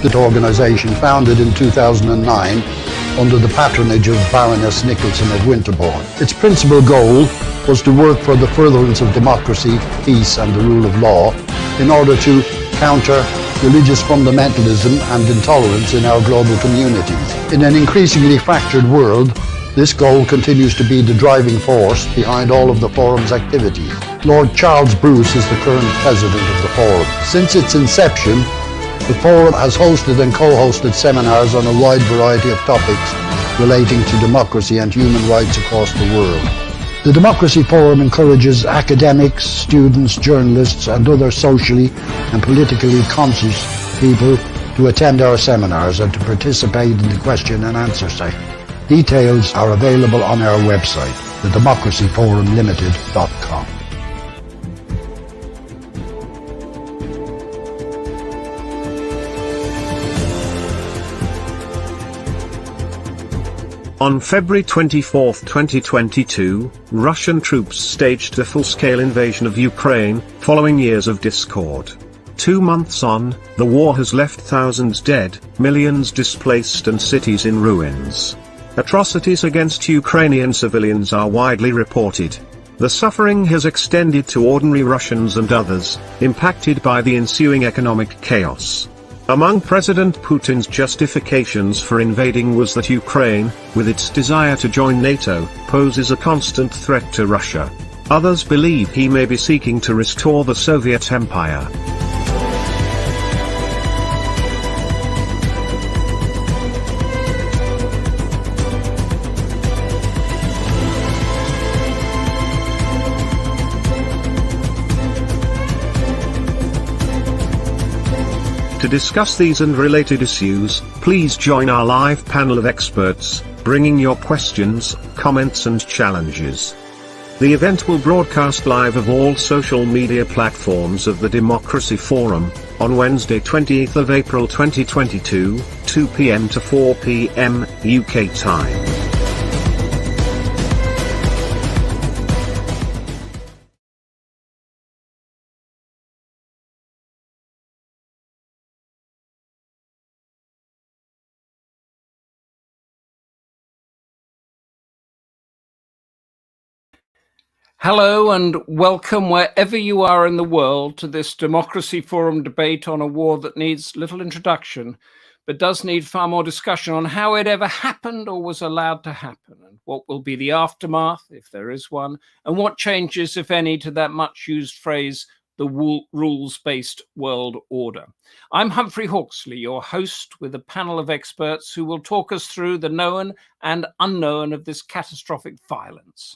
The organisation, founded in 2009 under the patronage of Baroness Nicholson of Winterbourne. Its principal goal was to work for the furtherance of democracy, peace and the rule of law in order to counter religious fundamentalism and intolerance in our global communities. In an increasingly fractured world, this goal continues to be the driving force behind all of the Forum's activities. Lord Charles Bruce is the current president of the Forum. Since its inception, the Forum has hosted and co-hosted seminars on a wide variety of topics relating to democracy and human rights across the world. The Democracy Forum encourages academics, students, journalists and other socially and politically conscious people to attend our seminars and to participate in the question and answer session. Details are available on our website, thedemocracyforumlimited.com. On February 24, 2022, Russian troops staged a full-scale invasion of Ukraine, following years of discord. 2 months on, the war has left thousands dead, millions displaced and cities in ruins. Atrocities against Ukrainian civilians are widely reported. The suffering has extended to ordinary Russians and others, impacted by the ensuing economic chaos. Among President Putin's justifications for invading was that Ukraine, with its desire to join NATO, poses a constant threat to Russia. Others believe he may be seeking to restore the Soviet Empire. To discuss these and related issues, please join our live panel of experts, bringing your questions, comments and challenges. The event will broadcast live of all social media platforms of the Democracy Forum, on Wednesday 28th of April 2022, 2 p.m. to 4 p.m. UK time. Hello and welcome wherever you are in the world to this Democracy Forum debate on a war that needs little introduction, but does need far more discussion on how it ever happened or was allowed to happen, and what will be the aftermath, if there is one, and what changes, if any, to that much used phrase, the rules-based world order. I'm Humphrey Hawksley, your host, with a panel of experts who will talk us through the known and unknown of this catastrophic violence.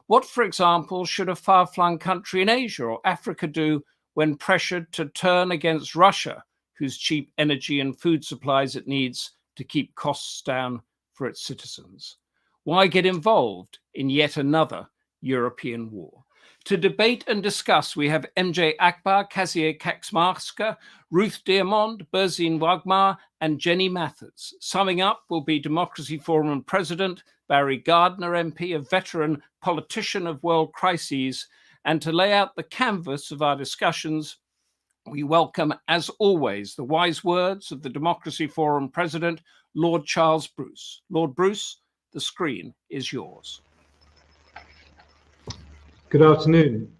What, for example, should a far-flung country in Asia or Africa do when pressured to turn against Russia, whose cheap energy and food supplies it needs to keep costs down for its citizens? Why get involved in yet another European war? To debate and discuss, we have MJ Akbar, Kasia Kaczmarska, Ruth Deyermond, Burzine Waghmar, and Jenny Mathers. Summing up will be Democracy Forum President Barry Gardiner MP, a veteran politician of world crises. And to lay out the canvas of our discussions, we welcome, as always, the wise words of the Democracy Forum President, Lord Charles Bruce. Lord Bruce, the screen is yours. Good afternoon.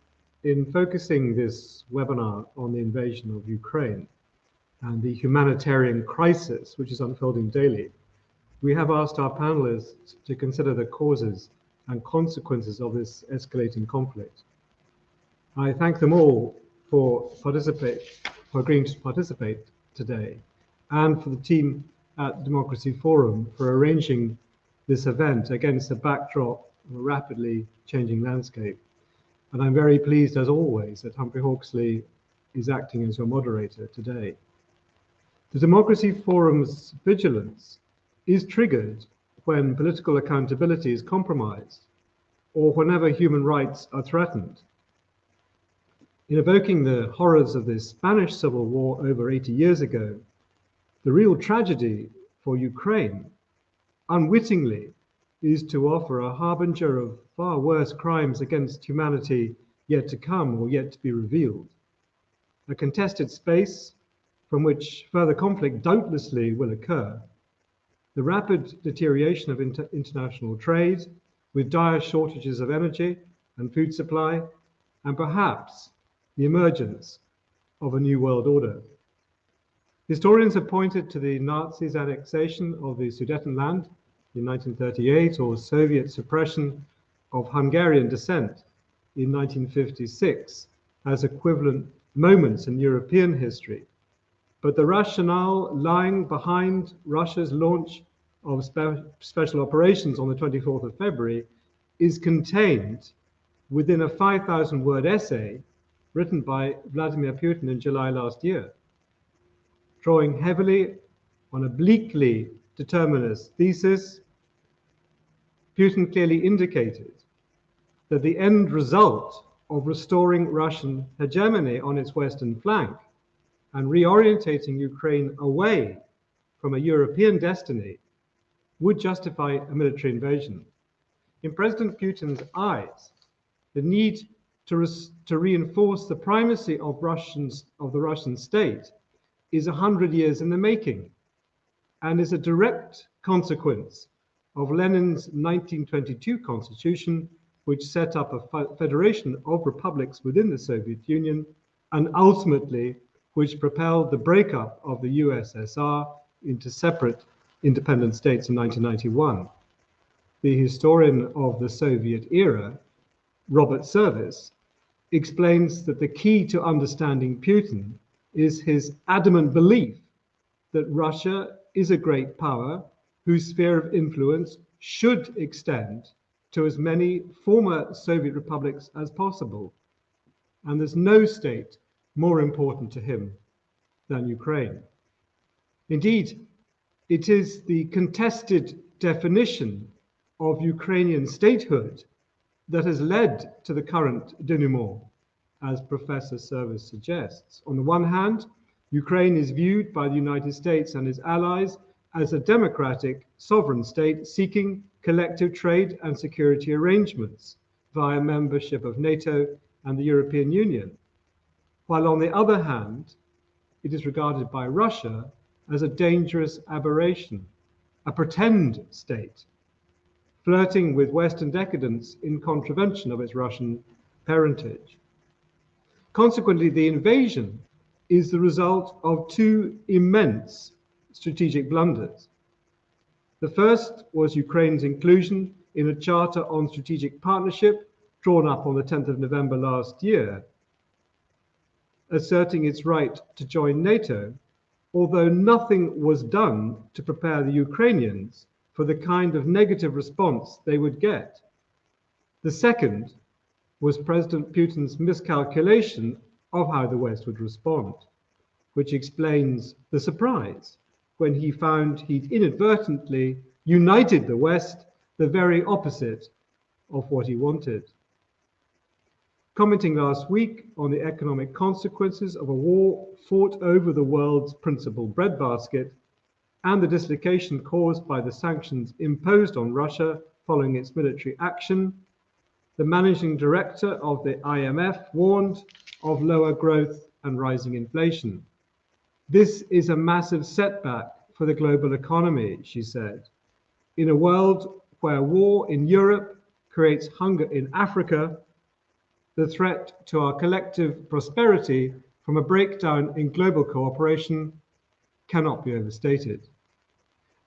In focusing this webinar on the invasion of Ukraine and the humanitarian crisis which is unfolding daily, we have asked our panelists to consider the causes and consequences of this escalating conflict. I thank them all for agreeing to participate today, and for the team at Democracy Forum for arranging this event against a backdrop of a rapidly changing landscape. And I'm very pleased, as always, that Humphrey Hawksley is acting as your moderator today. The Democracy Forum's vigilance is triggered when political accountability is compromised or whenever human rights are threatened. In evoking the horrors of the Spanish Civil War over 80 years ago, the real tragedy for Ukraine, unwittingly, is to offer a harbinger of far worse crimes against humanity yet to come or yet to be revealed. A contested space from which further conflict doubtlessly will occur, the rapid deterioration of international trade, with dire shortages of energy and food supply, and perhaps the emergence of a new world order. Historians have pointed to the Nazis' annexation of the Sudetenland in 1938 or Soviet suppression of Hungarian descent in 1956 as equivalent moments in European history. But the rationale lying behind Russia's launch of special operations on the 24th of February is contained within a 5,000-word essay written by Vladimir Putin in July last year, drawing heavily on a bleakly determinist thesis. Putin clearly indicated that the end result of restoring Russian hegemony on its western flank and reorientating Ukraine away from a European destiny would justify a military invasion. In President Putin's eyes, the need to reinforce the primacy of the Russian state is 100 years in the making and is a direct consequence of Lenin's 1922 constitution, which set up a federation of republics within the Soviet Union and ultimately which propelled the breakup of the USSR into separate independent states in 1991. The historian of the Soviet era, Robert Service, explains that the key to understanding Putin is his adamant belief that Russia is a great power whose sphere of influence should extend to as many former Soviet republics as possible. And there's no state more important to him than Ukraine. Indeed, it is the contested definition of Ukrainian statehood that has led to the current denouement, as Professor Service suggests. On the one hand, Ukraine is viewed by the United States and its allies as a democratic sovereign state seeking collective trade and security arrangements via membership of NATO and the European Union, while on the other hand, it is regarded by Russia as a dangerous aberration, a pretend state, flirting with Western decadence in contravention of its Russian parentage. Consequently, the invasion is the result of two immense strategic blunders. The first was Ukraine's inclusion in a Charter on Strategic Partnership drawn up on the 10th of November last year, asserting its right to join NATO, although nothing was done to prepare the Ukrainians for the kind of negative response they would get. The second was President Putin's miscalculation of how the West would respond, which explains the surprise when he found he'd inadvertently united the West, the very opposite of what he wanted. Commenting last week on the economic consequences of a war fought over the world's principal breadbasket and the dislocation caused by the sanctions imposed on Russia following its military action, the managing director of the IMF warned of lower growth and rising inflation. This is a massive setback for the global economy, she said. In a world where war in Europe creates hunger in Africa, the threat to our collective prosperity from a breakdown in global cooperation cannot be overstated.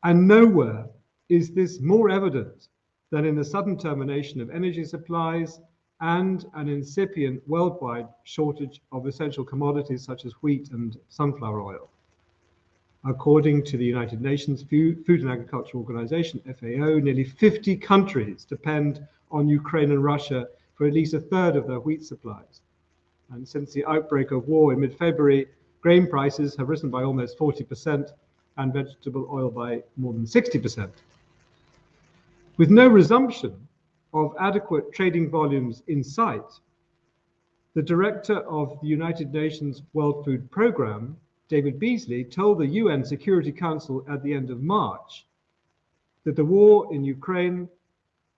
And nowhere is this more evident than in the sudden termination of energy supplies and an incipient worldwide shortage of essential commodities such as wheat and sunflower oil. According to the United Nations Food and Agriculture Organization, FAO, nearly 50 countries depend on Ukraine and Russia for at least a third of their wheat supplies. And since the outbreak of war in mid-February, grain prices have risen by almost 40% and vegetable oil by more than 60%. With no resumption of adequate trading volumes in sight, the director of the United Nations World Food Programme, David Beasley, told the UN Security Council at the end of March that the war in Ukraine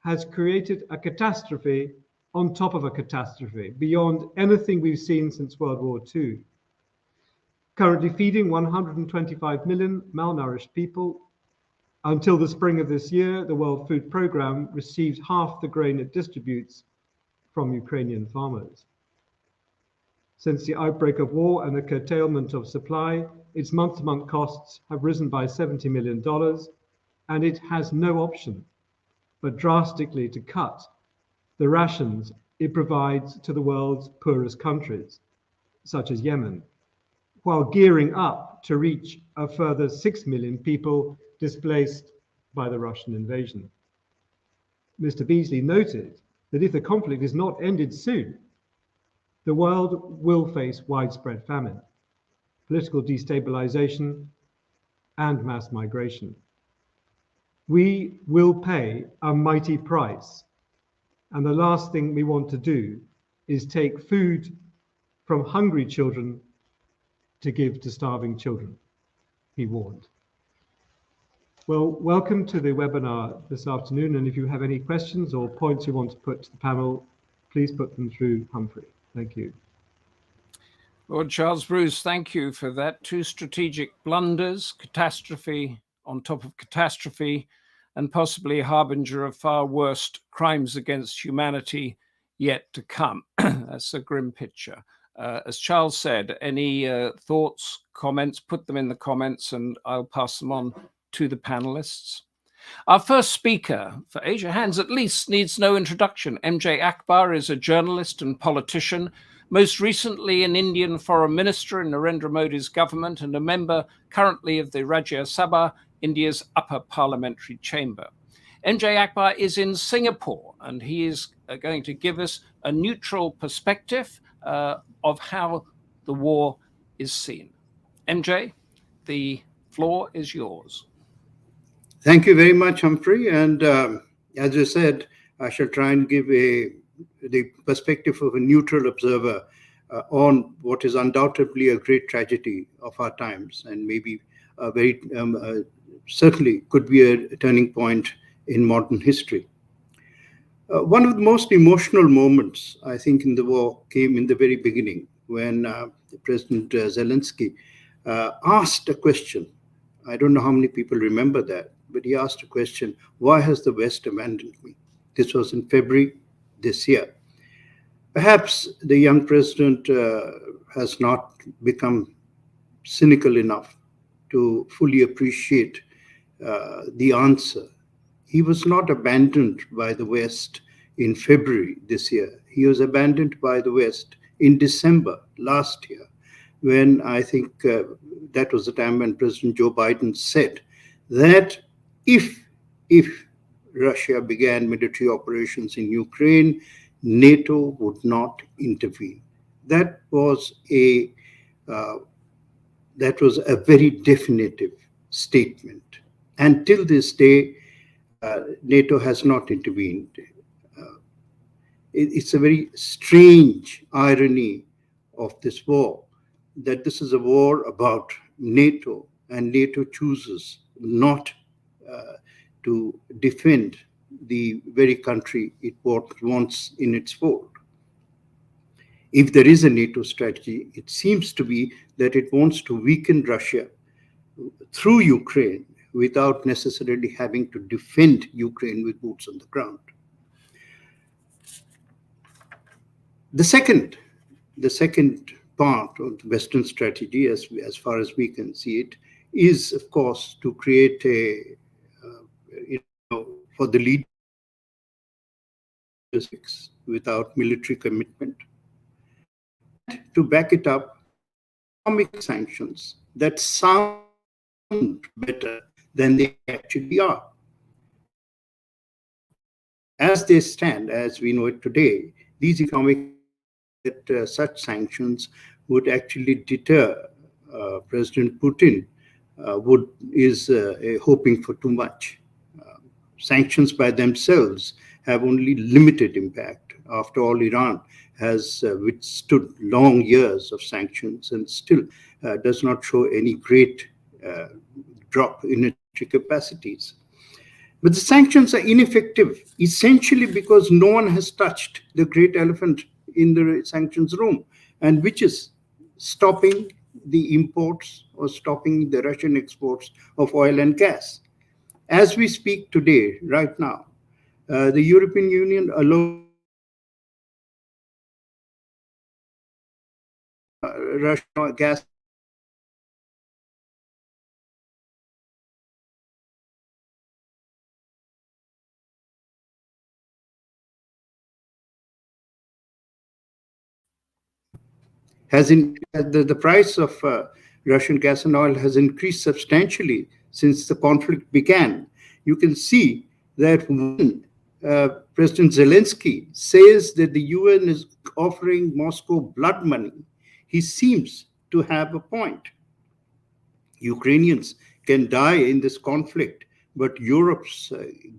has created a catastrophe on top of a catastrophe beyond anything we've seen since World War II. currently feeding 125 million malnourished people. Until the spring of this year, the World Food Programme received half the grain it distributes from Ukrainian farmers. Since the outbreak of war and the curtailment of supply, its month-to-month costs have risen by $70 million, and it has no option but drastically to cut the rations it provides to the world's poorest countries, such as Yemen, while gearing up to reach a further 6 million people displaced by the Russian invasion. Mr. Beasley noted that if the conflict is not ended soon, the world will face widespread famine, political destabilization, and mass migration. We will pay a mighty price, and the last thing we want to do is take food from hungry children to give to starving children, he warned. Well, welcome to the webinar this afternoon, and if you have any questions or points you want to put to the panel, please put them through Humphrey. Thank you. Lord Charles Bruce, thank you for that. Two strategic blunders, catastrophe on top of catastrophe, and possibly a harbinger of far worse crimes against humanity yet to come. That's a grim picture. As Charles said, any thoughts, comments, put them in the comments and I'll pass them on to the panelists. Our first speaker, for Asia Hands at least, needs no introduction. MJ Akbar is a journalist and politician, most recently an Indian foreign minister in Narendra Modi's government and a member currently of the Rajya Sabha, India's upper parliamentary chamber. MJ Akbar is in Singapore and he is going to give us a neutral perspective of how the war is seen. MJ, the floor is yours. Thank you very much, Humphrey. And as you said, I shall try and give the perspective of a neutral observer on what is undoubtedly a great tragedy of our times, and maybe a very certainly could be a turning point in modern history. One of the most emotional moments, I think, in the war came in the very beginning when President Zelensky asked a question. I don't know how many people remember that, but he asked a question, why has the West abandoned me? This was in February this year. Perhaps the young president has not become cynical enough to fully appreciate the answer. He was not abandoned by the West in February this year. He was abandoned by the West in December last year, when I think that was the time when President Joe Biden said that if Russia began military operations in Ukraine, NATO would not intervene. That was a very definitive statement. And till this day, NATO has not intervened. It's a very strange irony of this war, that this is a war about NATO, and NATO chooses not to defend the very country it wants in its fold. If there is a NATO strategy, it seems to be that it wants to weaken Russia through Ukraine without necessarily having to defend Ukraine with boots on the ground. The second part of the Western strategy, as far as we can see it, is, of course, to create for the leaders without military commitment, to back it up, economic sanctions that sound better than they actually are. As they stand, as we know it today, these economic such sanctions would actually deter President Putin is hoping for too much. Sanctions by themselves have only limited impact. After all, Iran has withstood long years of sanctions and still does not show any great drop in its capacities. But the sanctions are ineffective, essentially because no one has touched the great elephant in the sanctions room, and which is stopping the imports or stopping the Russian exports of oil and gas. As we speak today, right now, the European Union alone, Russian gas the price of Russian gas and oil has increased substantially since the conflict began. You can see that when President Zelensky says that the UN is offering Moscow blood money, he seems to have a point. Ukrainians can die in this conflict, but Europe's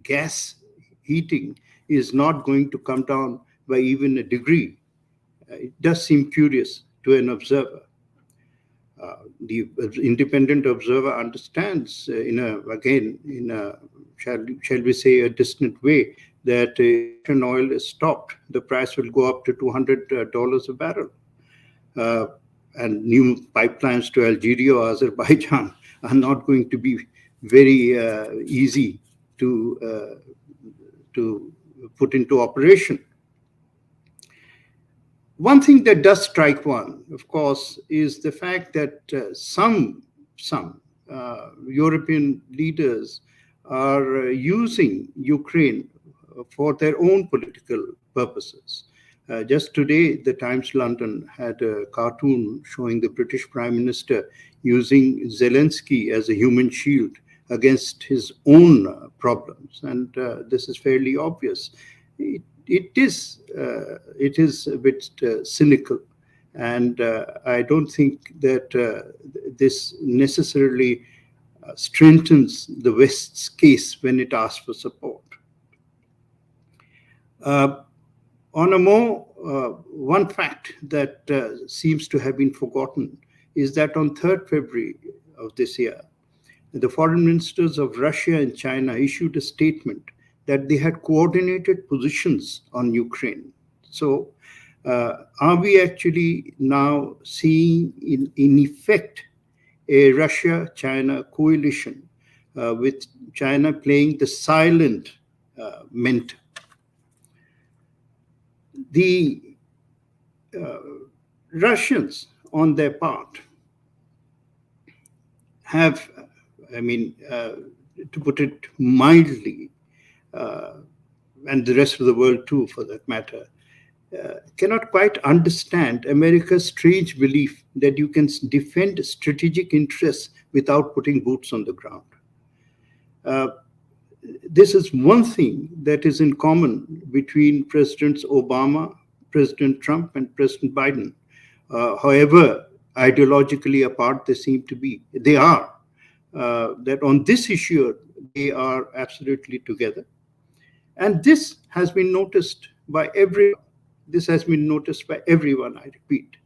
gas heating is not going to come down by even a degree. It does seem curious to an observer. The independent observer understands, shall we say, a distant way, that Russian oil is stopped. The price will go up to $200 a barrel. And new pipelines to Algeria or Azerbaijan are not going to be very easy to put into operation. One thing that does strike one, of course, is the fact that some European leaders are using Ukraine for their own political purposes. Just today, the Times London had a cartoon showing the British Prime Minister using Zelensky as a human shield against his own problems. And this is fairly obvious. It is a bit cynical, and I don't think that this necessarily strengthens the West's case when it asks for support. On a more, one fact that seems to have been forgotten is that on 3rd February of this year, the foreign ministers of Russia and China issued a statement that they had coordinated positions on Ukraine. So are we actually now seeing in effect a Russia-China coalition with China playing the silent mentor? The Russians, on their part, have, to put it mildly, and the rest of the world too, for that matter, cannot quite understand America's strange belief that you can defend strategic interests without putting boots on the ground. This is one thing that is in common between Presidents Obama, President Trump, and President Biden. However ideologically apart they seem to be, they are. That on this issue, they are absolutely together. And this has been noticed by everyone. This has been noticed by everyone, I repeat.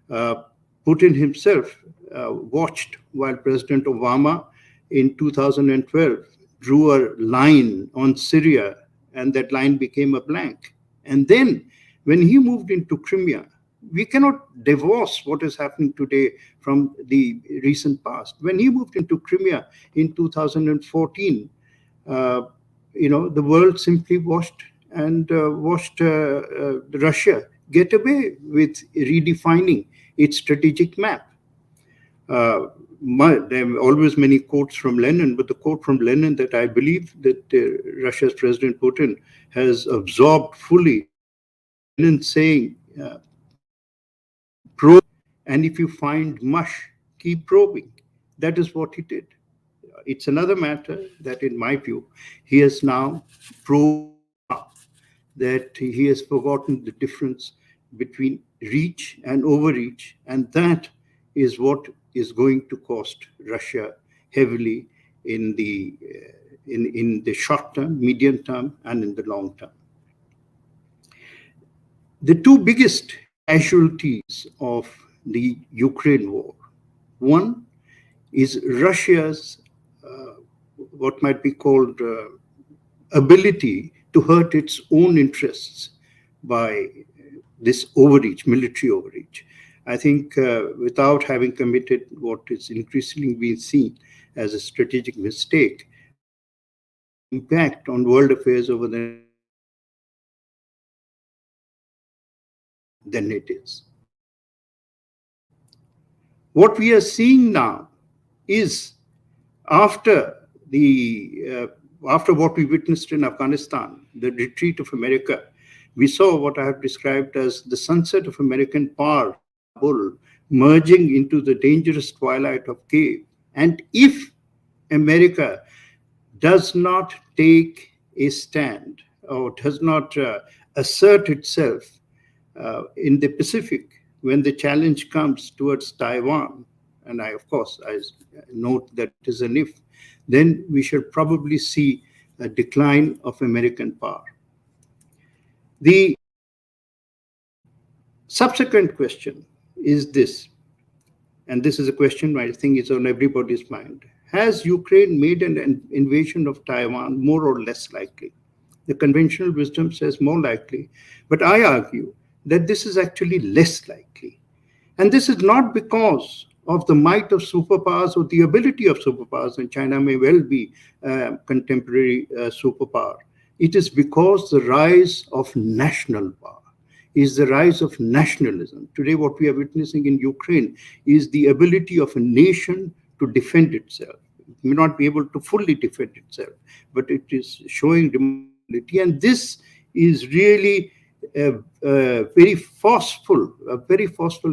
Putin himself watched while President Obama in 2012 drew a line on Syria, and that line became a blank. And then when he moved into Crimea, we cannot divorce what is happening today from the recent past. When he moved into Crimea in 2014, the world simply watched Russia get away with redefining its strategic map. There are always many quotes from Lenin, but the quote from Lenin that I believe that Russia's President Putin has absorbed fully, Lenin saying, probe, and if you find mush, keep probing. That is what he did. It's another matter that, in my view, he has now proved that he has forgotten the difference between reach and overreach, and that is what is going to cost Russia heavily in the short term, medium term, and in the long term. The two biggest casualties of the Ukraine war, one is Russia's what might be called ability to hurt its own interests by this overreach, military overreach. I think without having committed what is increasingly being seen as a strategic mistake, impact on world affairs over the than it is. What we are seeing now is after what we witnessed in Afghanistan, the retreat of America, we saw what I have described as the sunset of American power, Bull, merging into the dangerous twilight of cave. And if America does not take a stand or does not assert itself in the Pacific when the challenge comes towards Taiwan, and I note that it is an if, then we shall probably see a decline of American power. The subsequent question is this, and this is a question I think is on everybody's mind. Has Ukraine made an invasion of Taiwan more or less likely? The conventional wisdom says more likely, but I argue that this is actually less likely. And this is not because of the might of superpowers or the ability of superpowers, and China may well be a contemporary superpower. It is because the rise of national power is the rise of nationalism. Today, what we are witnessing in Ukraine is the ability of a nation to defend itself. It may not be able to fully defend itself, but it is showing democracy. And this is really a very forceful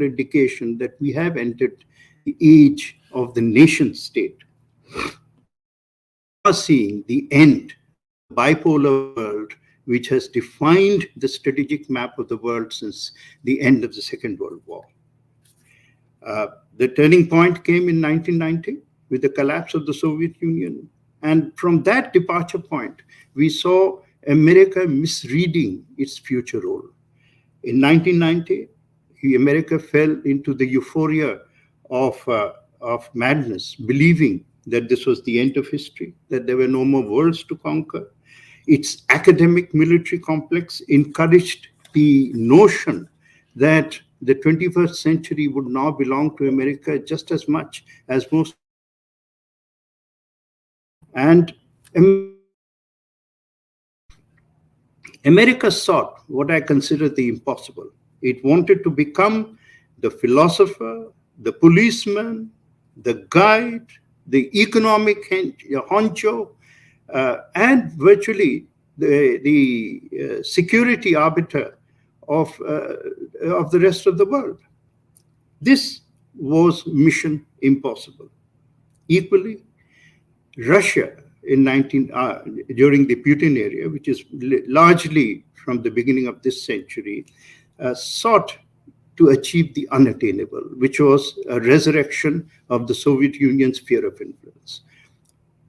indication that we have entered the age of the nation state. We are seeing the end of the bipolar world, which has defined the strategic map of the world since the end of the Second World War. The turning point came in 1990 with the collapse of the Soviet Union. And from that departure point, we saw America misreading its future role. In 1990, America fell into the euphoria of madness, believing that this was the end of history, that there were no more worlds to conquer. Its academic military complex encouraged the notion that the 21st century would now belong to America just as much as most. And America sought what I consider the impossible. It wanted to become the philosopher, the policeman, the guide, the economic honcho, and virtually the security arbiter of the rest of the world. This was mission impossible. Equally, Russia during the Putin era, which is largely from the beginning of this century, sought to achieve the unattainable, which was a resurrection of the Soviet Union's sphere of influence.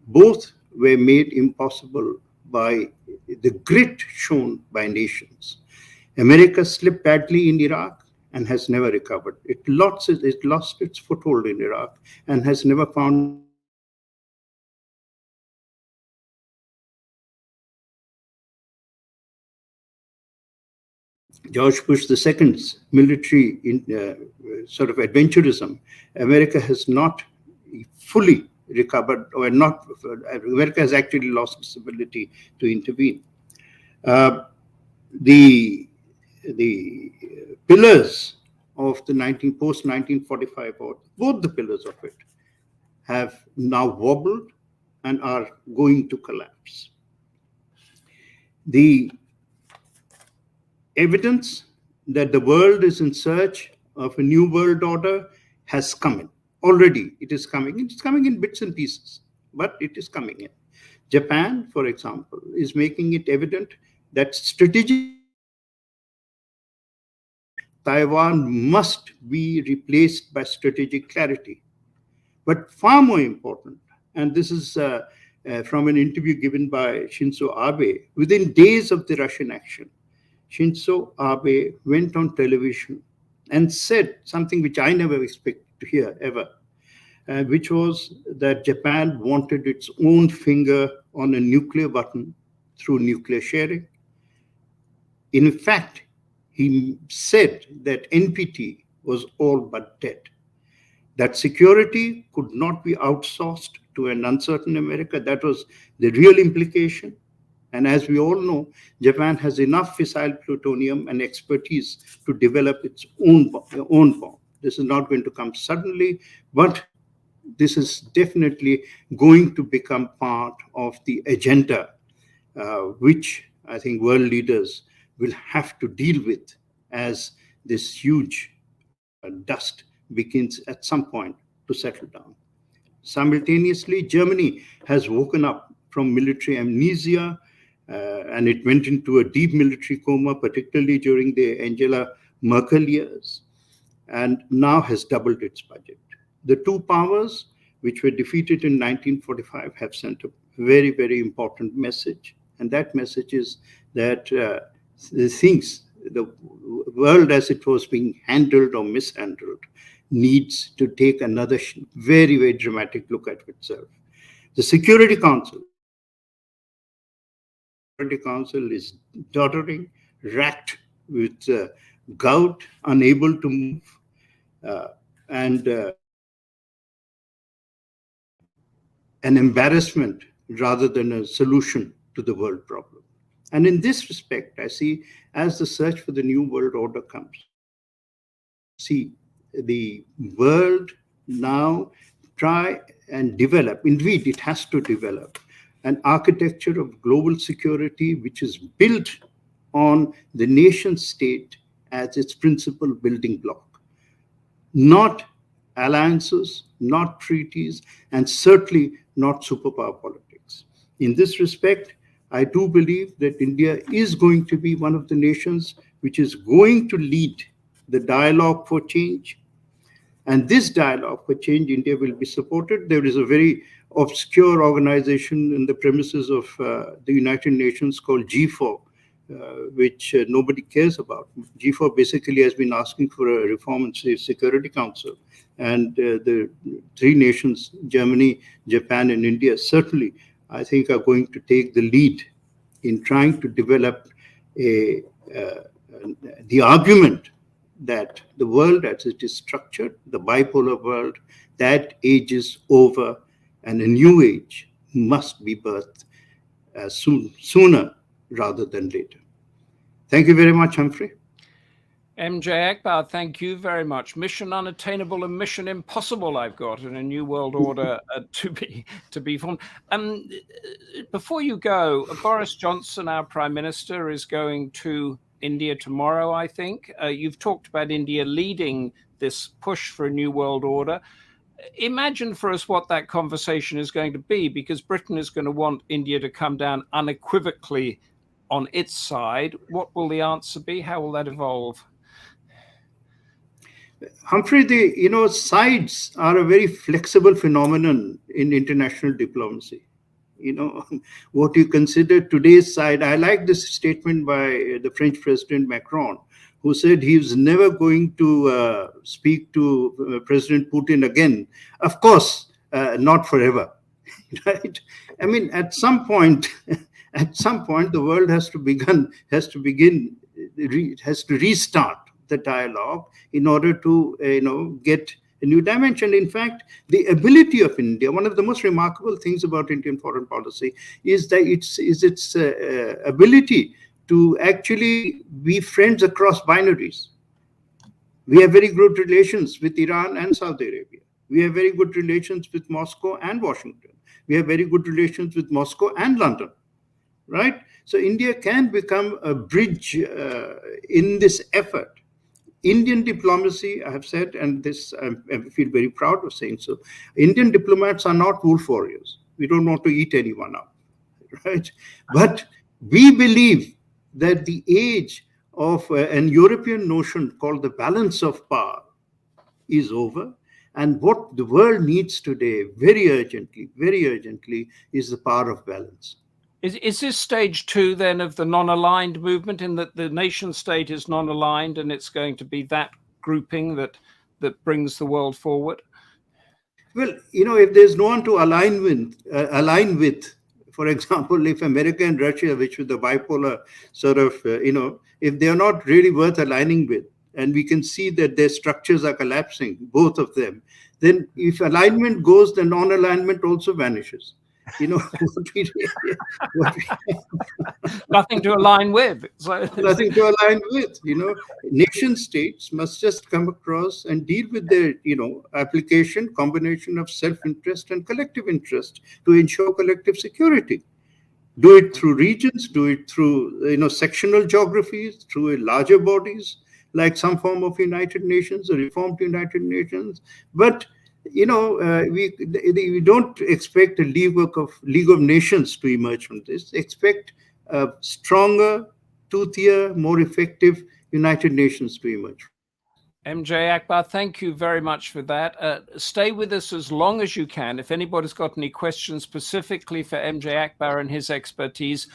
Both were made impossible by the grit shown by nations. America slipped badly in Iraq and has never recovered. It lost its foothold in Iraq and has never found. George Bush II's military sort of adventurism, America has not fully recovered, or not. America has actually lost its ability to intervene. The pillars of the post-1945, or both the pillars of it, have now wobbled and are going to collapse. The evidence that the world is in search of a new world order has come in. Already it is coming in. It's coming in bits and pieces, but it is coming in. Japan, for example, is making it evident that strategic Taiwan must be replaced by strategic clarity. But far more important, and this is from an interview given by Shinzo Abe, within days of the Russian action, Shinzo Abe went on television and said something which I never expected to hear ever, which was that Japan wanted its own finger on a nuclear button through nuclear sharing. In fact, he said that NPT was all but dead. That security could not be outsourced to an uncertain America. That was the real implication. And as we all know, Japan has enough fissile plutonium and expertise to develop its own bomb. This is not going to come suddenly, but this is definitely going to become part of the agenda, which I think world leaders will have to deal with as this huge dust begins at some point to settle down. Simultaneously, Germany has woken up from military amnesia, and it went into a deep military coma, particularly during the Angela Merkel years, and now has doubled its budget. The two powers, which were defeated in 1945, have sent a very, very important message. And that message is that the world as it was being handled or mishandled needs to take another very, very dramatic look at itself. The Security Council is doddering, racked with gout, unable to move, and an embarrassment rather than a solution to the world problem. And in this respect, I see, as the search for the new world order comes, see the world now try and develop, indeed it has to develop, an architecture of global security which is built on the nation state as its principal building block. Not alliances, not treaties, and certainly not superpower politics. In this respect, I do believe that India is going to be one of the nations which is going to lead the dialogue for change. And this dialogue for change, India will be supported. There is a very obscure organization in the premises of the United Nations called G4, which nobody cares about. G4 basically has been asking for a reform in the Security Council. And the three nations, Germany, Japan, and India, certainly, I think, are going to take the lead in trying to develop the argument that the world as it is structured, the bipolar world, that age is over, and a new age must be birthed sooner rather than later. Thank you very much, Humphrey. MJ Akbar, thank you very much. Mission unattainable and mission impossible I've got in a new world order to be formed. Before you go, Boris Johnson, our Prime Minister, is going to India tomorrow, I think. You've talked about India leading this push for a new world order. Imagine for us what that conversation is going to be, because Britain is going to want India to come down unequivocally on its side. What will the answer be? How will that evolve? Humphrey, sides are a very flexible phenomenon in international diplomacy. What you consider today's side. I like this statement by the French President Macron, who said he was never going to speak to President Putin again. To not forever, right? I mean, at some point, the world has to restart the dialogue in order to, get a new dimension. In fact, the ability of India, one of the most remarkable things about Indian foreign policy is that its ability to actually be friends across binaries. We have very good relations with Iran and Saudi Arabia. We have very good relations with Moscow and Washington. We have very good relations with Moscow and London, right? So India can become a bridge in this effort. Indian diplomacy, I have said, and this I feel very proud of saying so, Indian diplomats are not wolf warriors. We don't want to eat anyone up, right? But we believe that the age of an European notion called the balance of power is over. And what the world needs today, very urgently, is the power of balance. Is this stage 2 then of the non-aligned movement, in that the nation state is non-aligned and it's going to be that grouping that brings the world forward? Well, if there's no one to align with, for example, if America and Russia, which was the bipolar sort of, if they're not really worth aligning with, and we can see that their structures are collapsing, both of them, then if alignment goes, then non-alignment also vanishes. You know, nothing to align with. So nothing to align with. You know, nation states must just come across and deal with their, application, combination of self-interest and collective interest to ensure collective security. Do it through regions, do it through, sectional geographies, through larger bodies, like some form of United Nations, a reformed United Nations. But we don't expect a League of Nations to emerge from this. Expect a stronger, toothier, more effective United Nations to emerge. MJ Akbar, thank you very much for that. Stay with us as long as you can. If anybody's got any questions specifically for MJ Akbar and his expertise,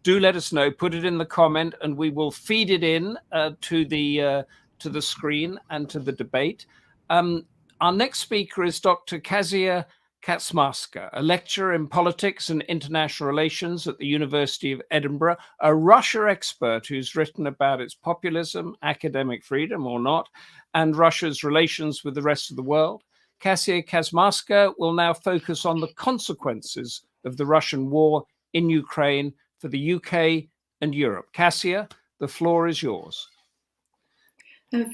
do let us know. Put it in the comment, and we will feed it in to the screen and to the debate. Our next speaker is Dr. Kasia Kaczmarska, a lecturer in politics and international relations at the University of Edinburgh, a Russia expert who's written about its populism, academic freedom or not, and Russia's relations with the rest of the world. Kasia Kaczmarska will now focus on the consequences of the Russian war in Ukraine for the UK and Europe. Kasia, the floor is yours.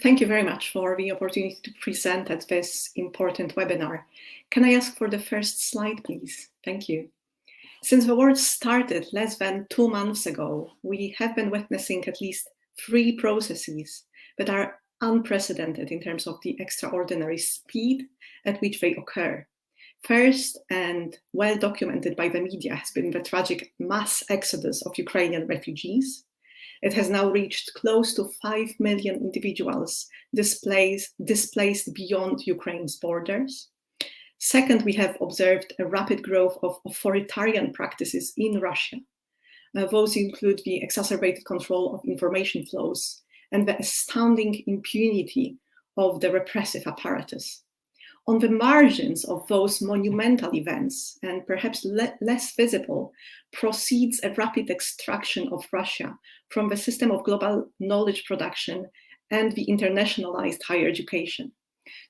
Thank you very much for the opportunity to present at this important webinar. Can I ask for the first slide, please? Thank you. Since the war started less than 2 months ago, we have been witnessing at least 3 processes that are unprecedented in terms of the extraordinary speed at which they occur. First, and well documented by the media, has been the tragic mass exodus of Ukrainian refugees. It has now reached close to 5 million individuals displaced beyond Ukraine's borders. Second, we have observed a rapid growth of authoritarian practices in Russia. Those include the exacerbated control of information flows and the astounding impunity of the repressive apparatus. On the margins of those monumental events, and perhaps less visible, proceeds a rapid extraction of Russia from the system of global knowledge production and the internationalized higher education.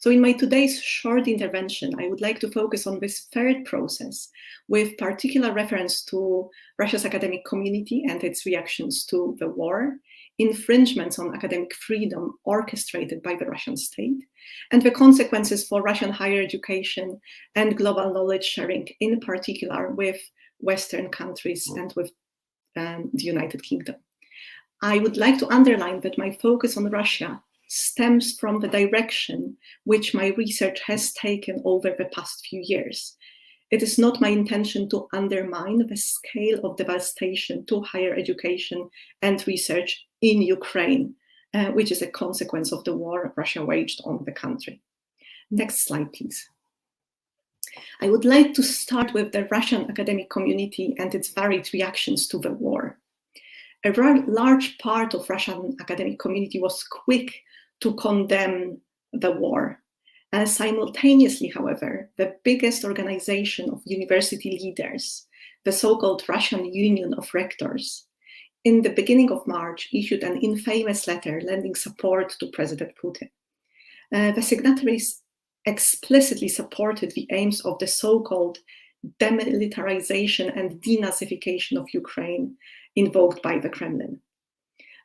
So in my today's short intervention, I would like to focus on this third process with particular reference to Russia's academic community and its reactions to the war, infringements on academic freedom orchestrated by the Russian state, and the consequences for Russian higher education and global knowledge sharing, in particular with Western countries and with the United Kingdom. I would like to underline that my focus on Russia stems from the direction which my research has taken over the past few years. It is not my intention to undermine the scale of devastation to higher education and research in Ukraine, which is a consequence of the war Russia waged on the country. Next slide, please. I would like to start with the Russian academic community and its varied reactions to the war. A large part of Russian academic community was quick to condemn the war. Simultaneously, however, the biggest organization of university leaders, the so-called Russian Union of Rectors, in the beginning of March issued an infamous letter lending support to President Putin. The signatories explicitly supported the aims of the so-called demilitarization and denazification of Ukraine invoked by the Kremlin.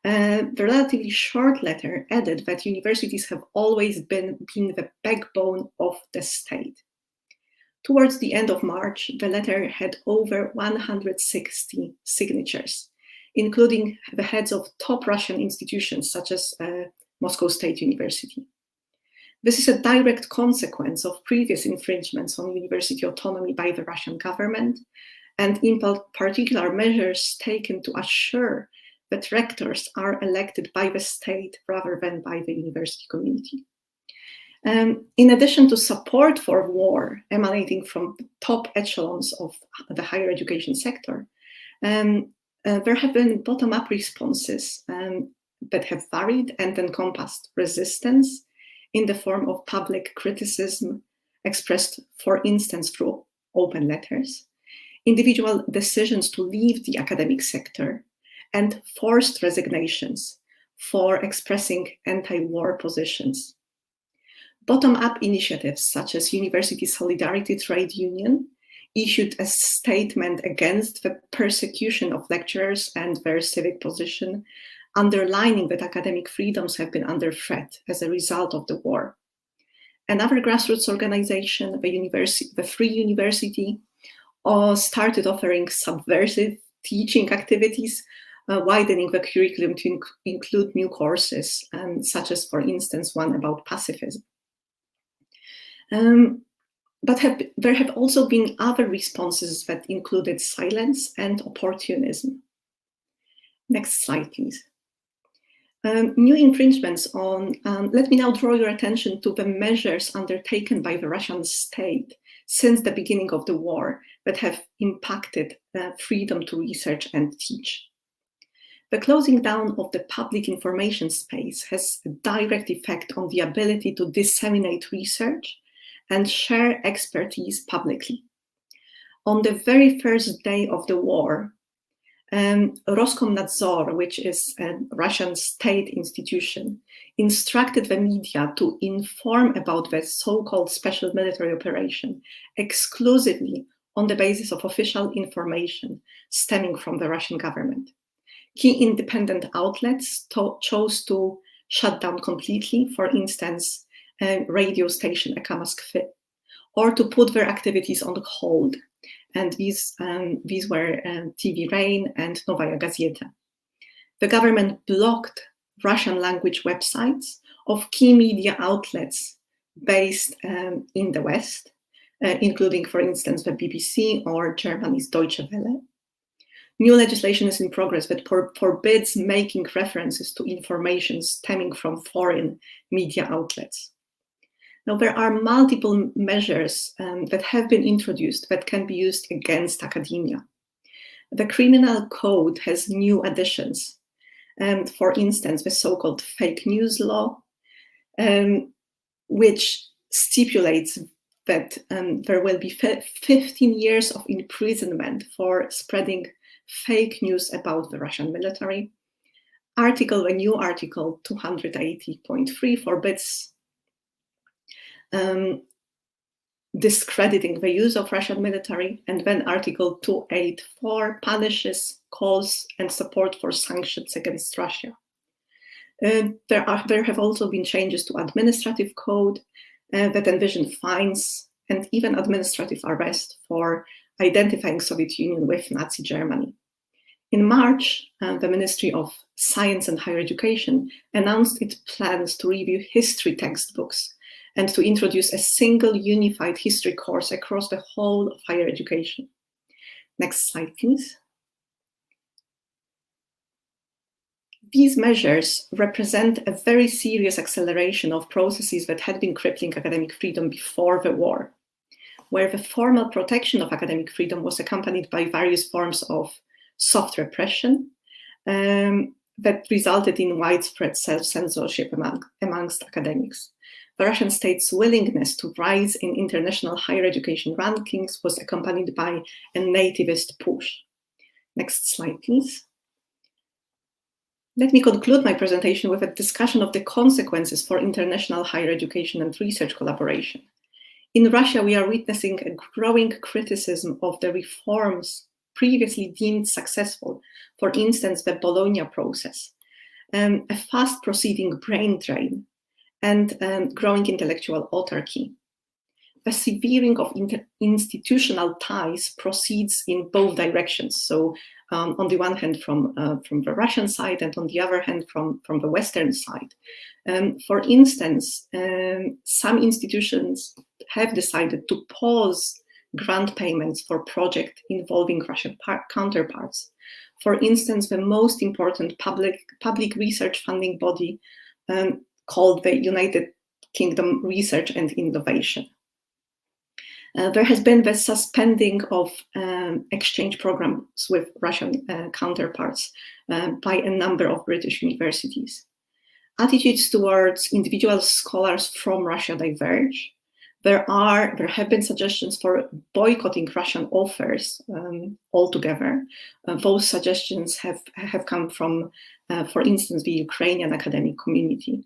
The relatively short letter added that universities have always been the backbone of the state. Towards the end of March, the letter had over 160 signatures, including the heads of top Russian institutions such as Moscow State University. This is a direct consequence of previous infringements on university autonomy by the Russian government, and in particular measures taken to assure that rectors are elected by the state rather than by the university community. In addition to support for war emanating from top echelons of the higher education sector, there have been bottom-up responses that have varied and encompassed resistance in the form of public criticism expressed, for instance, through open letters, individual decisions to leave the academic sector, and forced resignations for expressing anti-war positions. Bottom-up initiatives such as University Solidarity Trade Union issued a statement against the persecution of lecturers and their civic position, underlining that academic freedoms have been under threat as a result of the war. Another grassroots organization, the Free University, started offering subversive teaching activities, widening the curriculum to include new courses, such as, for instance, one about pacifism. But there have also been other responses that included silence and opportunism. Next slide, please. New infringements on, let me now draw your attention to the measures undertaken by the Russian state since the beginning of the war that have impacted freedom to research and teach. The closing down of the public information space has a direct effect on the ability to disseminate research and share expertise publicly. On the very first day of the war, Roskomnadzor, which is a Russian state institution, instructed the media to inform about the so-called special military operation exclusively on the basis of official information stemming from the Russian government. Key independent outlets chose to shut down completely, for instance, radio station Kaczmarska, or to put their activities on hold. And these were TV Rain and Novaya Gazeta. The government blocked Russian language websites of key media outlets based in the West, including, for instance, the BBC or Germany's Deutsche Welle. New legislation is in progress that forbids making references to information stemming from foreign media outlets. Now, there are multiple measures that have been introduced that can be used against academia. The criminal code has new additions. For instance, the so-called fake news law, which stipulates that there will be 15 years of imprisonment for spreading fake news about the Russian military. The new article 280.3 forbids discrediting the use of Russian military, and then Article 284 punishes calls and support for sanctions against Russia. There have also been changes to administrative code that envision fines and even administrative arrest for identifying Soviet Union with Nazi Germany. In March, the Ministry of Science and Higher Education announced its plans to review history textbooks and to introduce a single unified history course across the whole of higher education. Next slide, please. These measures represent a very serious acceleration of processes that had been crippling academic freedom before the war, where the formal protection of academic freedom was accompanied by various forms of soft repression that resulted in widespread self-censorship amongst academics. The Russian state's willingness to rise in international higher education rankings was accompanied by a nativist push. Next slide, please. Let me conclude my presentation with a discussion of the consequences for international higher education and research collaboration. In Russia, we are witnessing a growing criticism of the reforms previously deemed successful, for instance, the Bologna process, a fast-proceeding brain drain, and growing intellectual autarky. The severing of institutional ties proceeds in both directions. So on the one hand from the Russian side, and on the other hand from the Western side. For instance, some institutions have decided to pause grant payments for projects involving Russian counterparts. For instance, the most important public research funding body called the United Kingdom Research and Innovation. There has been the suspending of exchange programs with Russian counterparts by a number of British universities. Attitudes towards individual scholars from Russia diverge. There have been suggestions for boycotting Russian authors altogether. Those suggestions have come from for instance, the Ukrainian academic community.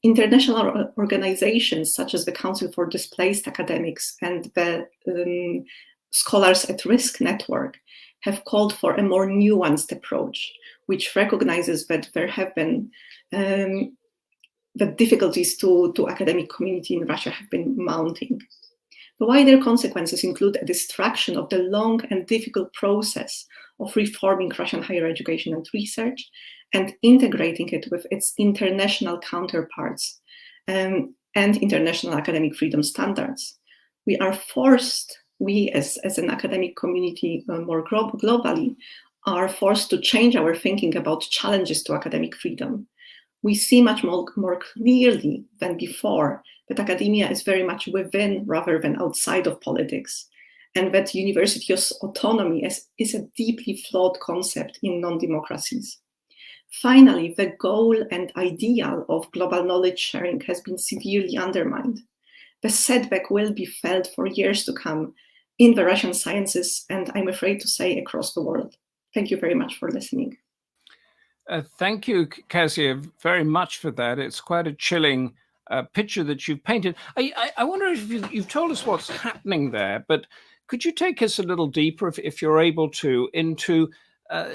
International organizations such as the Council for Displaced Academics and the Scholars at Risk Network have called for a more nuanced approach, which recognizes that there have been the difficulties to academic community in Russia have been mounting. The wider consequences include a distraction of the long and difficult process of reforming Russian higher education and research and integrating it with its international counterparts and international academic freedom standards. We are forced, we as an academic community more globally, are forced to change our thinking about challenges to academic freedom. We see much more clearly than before that academia is very much within rather than outside of politics, and that university autonomy is a deeply flawed concept in non-democracies. Finally, the goal and ideal of global knowledge sharing has been severely undermined. The setback will be felt for years to come in the Russian sciences, and I'm afraid to say across the world. Thank you very much for listening. Thank you, Kasia, very much for that. It's quite a chilling picture that you've painted. I wonder if you've told us what's happening there, but could you take us a little deeper, if you're able to, into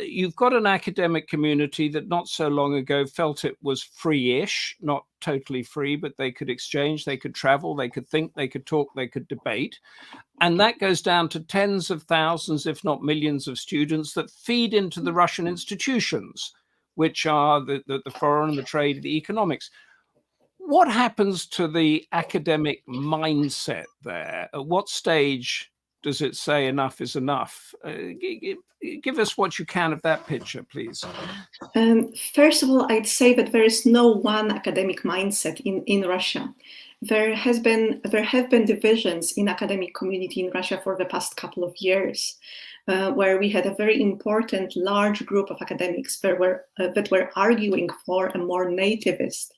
you've got an academic community that not so long ago felt it was free-ish, not totally free, but they could exchange, they could travel, they could think, they could talk, they could debate. And that goes down to tens of thousands, if not millions of students that feed into the Russian institutions, which are the foreign, the trade, the economics. What happens to the academic mindset there? At what stage does it say enough is enough? Give us what you can of that picture, please. First of all, I'd say that there is no one academic mindset in Russia. There have been divisions in academic community in Russia for the past couple of years, where we had a very important large group of academics that were arguing for a more nativist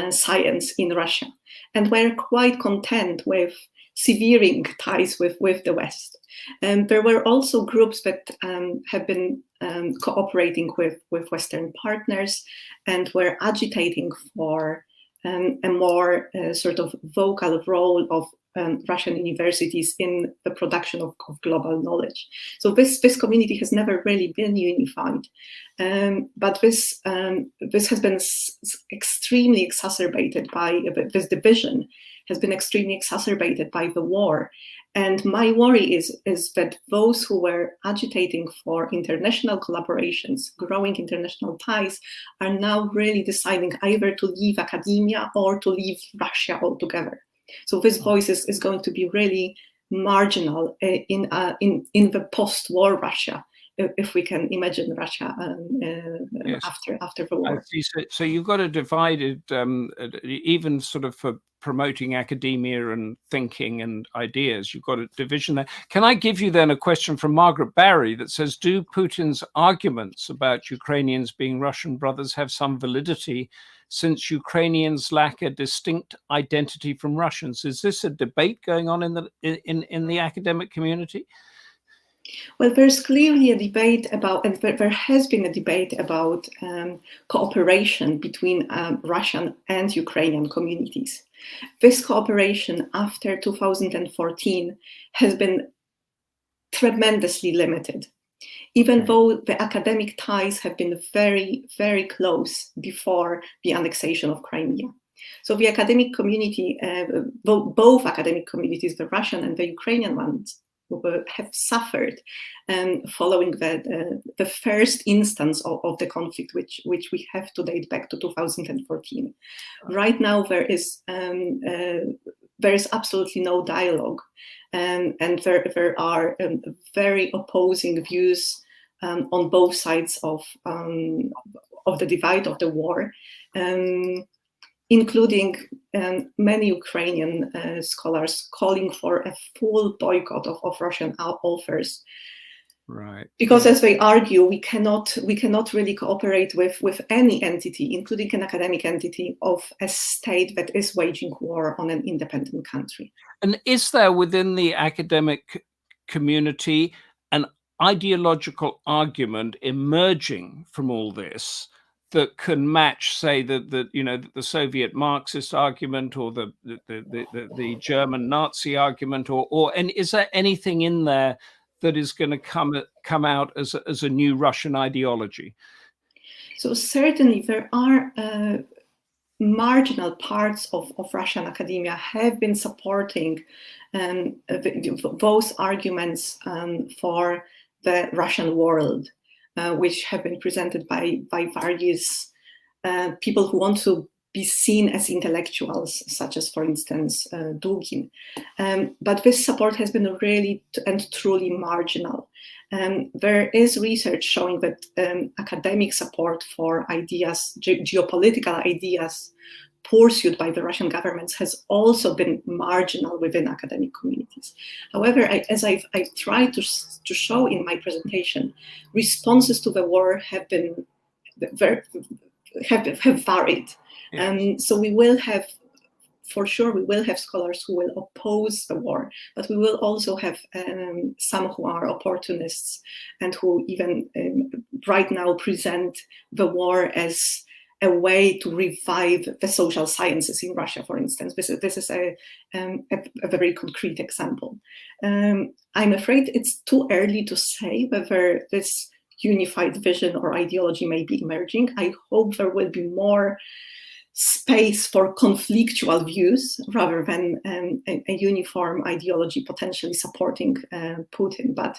science in Russia, and were quite content with severing ties with the West. And there were also groups that have been cooperating with Western partners and were agitating for a more sort of vocal role of Russian universities in the production of global knowledge. So this community has never really been unified, but this has been extremely exacerbated by this division. Has been extremely exacerbated by the war. And my worry is that those who were agitating for international collaborations, growing international ties, are now really deciding either to leave academia or to leave Russia altogether. So this voice is going to be really marginal in the post-war Russia, if we can imagine Russia yes. after the war. So you've got a divided, even sort of for promoting academia and thinking and ideas, you've got a division there. Can I give you then a question from Margaret Barry that says, do Putin's arguments about Ukrainians being Russian brothers have some validity since Ukrainians lack a distinct identity from Russians? Is this a debate going on in the academic community? Well, there's clearly a debate about, and there has been a debate about cooperation between Russian and Ukrainian communities. This cooperation after 2014 has been tremendously limited, even though the academic ties have been very, very close before the annexation of Crimea. So the academic community, both academic communities, the Russian and the Ukrainian ones, have suffered following the first instance of the conflict, which we have to date back to 2014. Right now, there is absolutely no dialogue, and there are very opposing views on both sides of the divide of the war. Including many Ukrainian scholars calling for a full boycott of Russian offers. Right. Because as they argue, we cannot really cooperate with any entity, including an academic entity of a state that is waging war on an independent country. And is there within the academic community an ideological argument emerging from all this that can match, say, the Soviet Marxist argument or the German Nazi argument, and is there anything in there that is going to come out as a new Russian ideology? So certainly there are marginal parts of Russian academia have been supporting those arguments for the Russian world, which have been presented by various people who want to be seen as intellectuals, such as, for instance, Dugin. But this support has been really and truly marginal. There is research showing that academic support for ideas, geopolitical ideas pursued by the Russian governments has also been marginal within academic communities. However, as I've tried to show in my presentation, responses to the war have been have varied. Yes. So we will have, for sure, we will have scholars who will oppose the war, but we will also have some who are opportunists and who even right now present the war as a way to revive the social sciences in Russia, for instance. This is a very concrete example. I'm afraid it's too early to say whether this unified vision or ideology may be emerging. I hope there will be more space for conflictual views rather than a uniform ideology potentially supporting Putin. But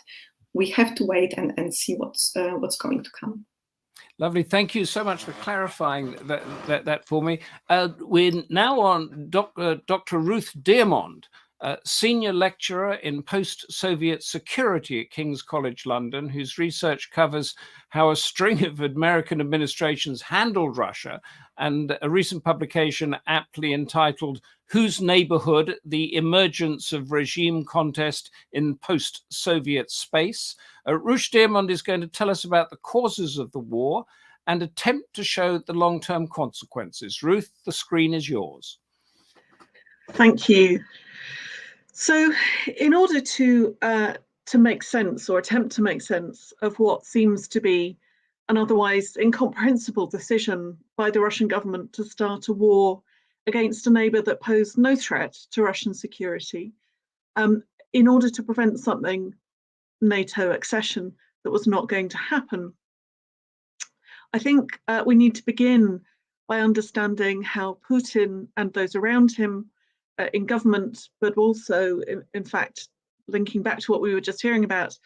we have to wait and see what's going to come. Lovely. Thank you so much for clarifying that for me. We're now on Dr. Ruth Deyermond, senior lecturer in post-Soviet security at King's College London, whose research covers how a string of American administrations handled Russia, and a recent publication aptly entitled "Whose Neighborhood? The Emergence of Regime Contest in Post-Soviet Space." Ruth Deyermond is going to tell us about the causes of the war and attempt to show the long-term consequences. Ruth, the screen is yours. Thank you. So, in order to make sense or attempt to make sense of what seems to be an otherwise incomprehensible decision by the Russian government to start a war against a neighbour that posed no threat to Russian security, in order to prevent something, NATO accession, that was not going to happen, I think we need to begin by understanding how Putin and those around him in government, but also, in fact, linking back to what we were just hearing about,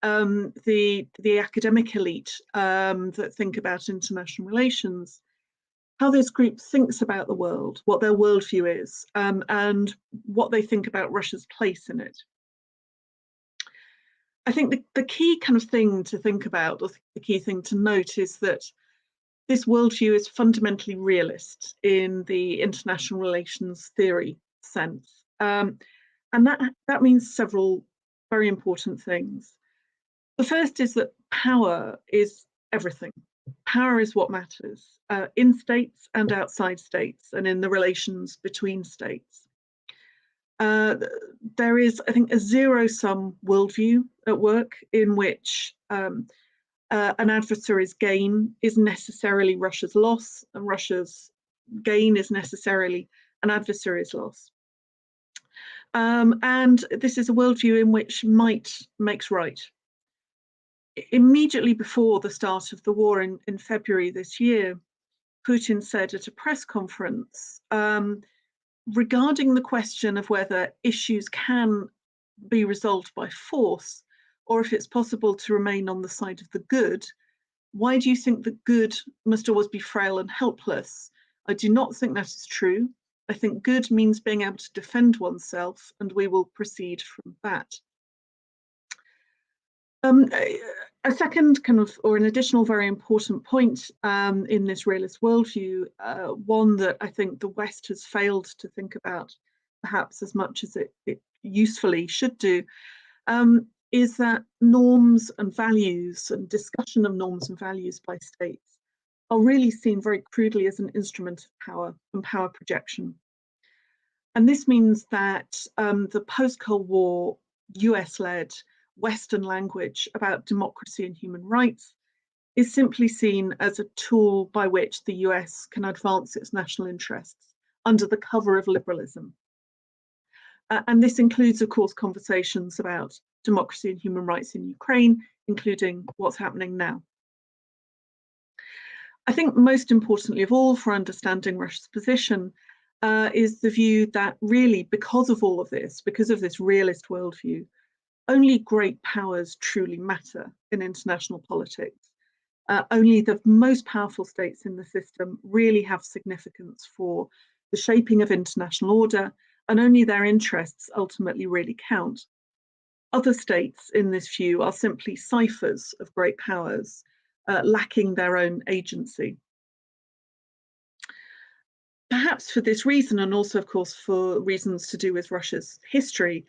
the academic elite that think about international relations, how this group thinks about the world, what their worldview is, and what they think about Russia's place in it. I think the key kind of thing to think about, or the key thing to note, is that this worldview is fundamentally realist in the international relations theory sense. And that means several very important things. The first is that power is everything. Power is what matters in states and outside states, and in the relations between states. There is, I think, a zero-sum worldview at work in which an adversary's gain is necessarily Russia's loss, and Russia's gain is necessarily an adversary's loss. And this is a worldview in which might makes right. Immediately before the start of the war in February this year, Putin said at a press conference, regarding the question of whether issues can be resolved by force, or if it's possible to remain on the side of the good, why do you think that good must always be frail and helpless? I do not think that is true. I think good means being able to defend oneself, and we will proceed from that. A second kind of, or an additional very important point in this realist worldview, one that I think the West has failed to think about perhaps as much as it usefully should do, is that norms and values and discussion of norms and values by states are really seen very crudely as an instrument of power and power projection. And this means that the post-Cold War US-led Western language about democracy and human rights is simply seen as a tool by which the US can advance its national interests under the cover of liberalism. And this includes, of course, conversations about democracy and human rights in Ukraine, including what's happening now. I think most importantly of all for understanding Russia's position is the view that really, because of all of this, because of this realist worldview, only great powers truly matter in international politics. Only the most powerful states in the system really have significance for the shaping of international order, and only their interests ultimately really count. Other states in this view are simply ciphers of great powers, lacking their own agency. Perhaps for this reason, and also of course for reasons to do with Russia's history,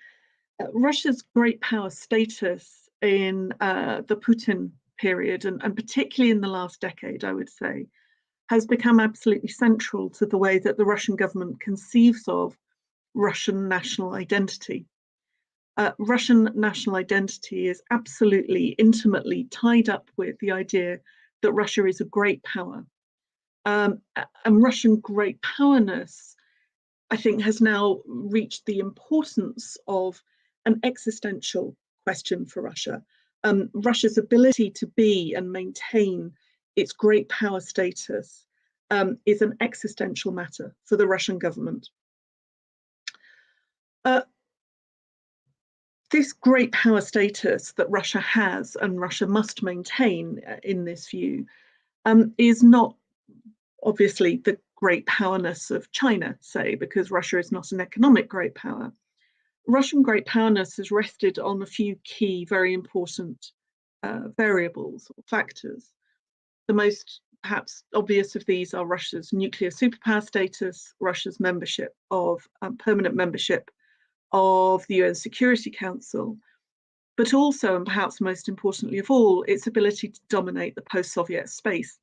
Russia's great power status in the Putin period, and particularly in the last decade, I would say, has become absolutely central to the way that the Russian government conceives of Russian national identity. Russian national identity is absolutely intimately tied up with the idea that Russia is a great power. And Russian great powerness, I think, has now reached the importance of an existential question for Russia. Russia's ability to be and maintain its great power status is an existential matter for the Russian government. This great power status that Russia has and Russia must maintain in this view is not obviously the great powerness of China, say, because Russia is not an economic great power. Russian great powerness has rested on a few key, very important variables or factors. The most perhaps obvious of these are Russia's nuclear superpower status, Russia's membership of permanent membership of the UN Security Council, but also, and perhaps most importantly of all, its ability to dominate the post-Soviet space.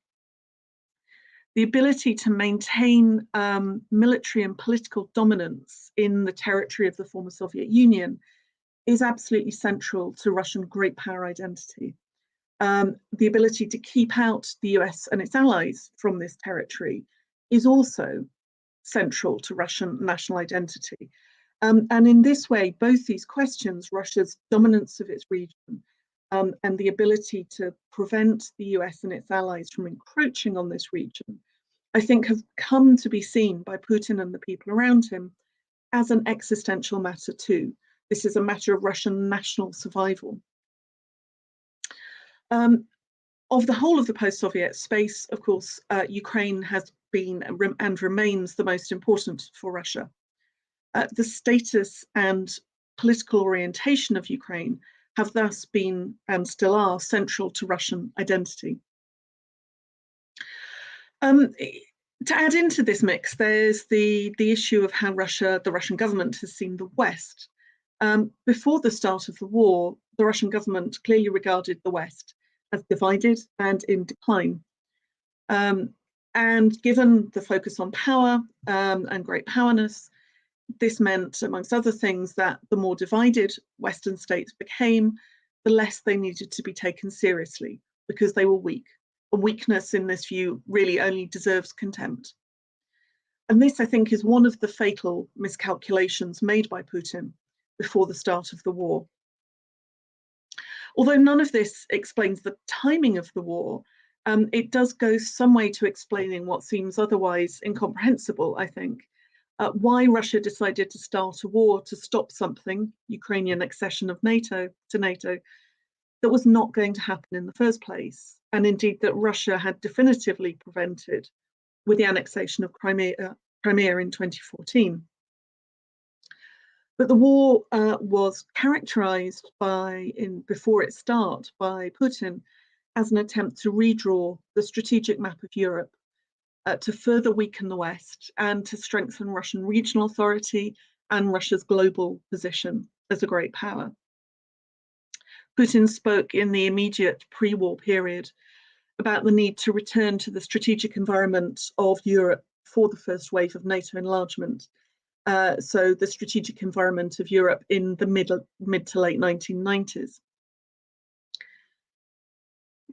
The ability to maintain military and political dominance in the territory of the former Soviet Union is absolutely central to Russian great power identity. The ability to keep out the US and its allies from this territory is also central to Russian national identity. And in this way, both these questions, Russia's dominance of its region and the ability to prevent the US and its allies from encroaching on this region, I think have come to be seen by Putin and the people around him as an existential matter too. This is a matter of Russian national survival. Of the whole of the post-Soviet space, of course, Ukraine has been and remains the most important for Russia. The status and political orientation of Ukraine have thus been and still are central to Russian identity. To add into this mix, there's the issue of how the Russian government has seen the West. Before the start of the war, the Russian government clearly regarded the West as divided and in decline. And given the focus on power and great powerness, this meant, amongst other things, that the more divided Western states became, the less they needed to be taken seriously because they were weak. And weakness in this view really only deserves contempt. And this, I think, is one of the fatal miscalculations made by Putin before the start of the war. Although none of this explains the timing of the war, it does go some way to explaining what seems otherwise incomprehensible, I think. Why Russia decided to start a war to stop something, Ukrainian accession of NATO, that was not going to happen in the first place, and indeed that Russia had definitively prevented with the annexation of Crimea in 2014. But the war was characterized before its start by Putin as an attempt to redraw the strategic map of Europe, to further weaken the West and to strengthen Russian regional authority and Russia's global position as a great power. Putin spoke in the immediate pre-war period about the need to return to the strategic environment of Europe for the first wave of NATO enlargement. So the strategic environment of Europe in the mid to late 1990s.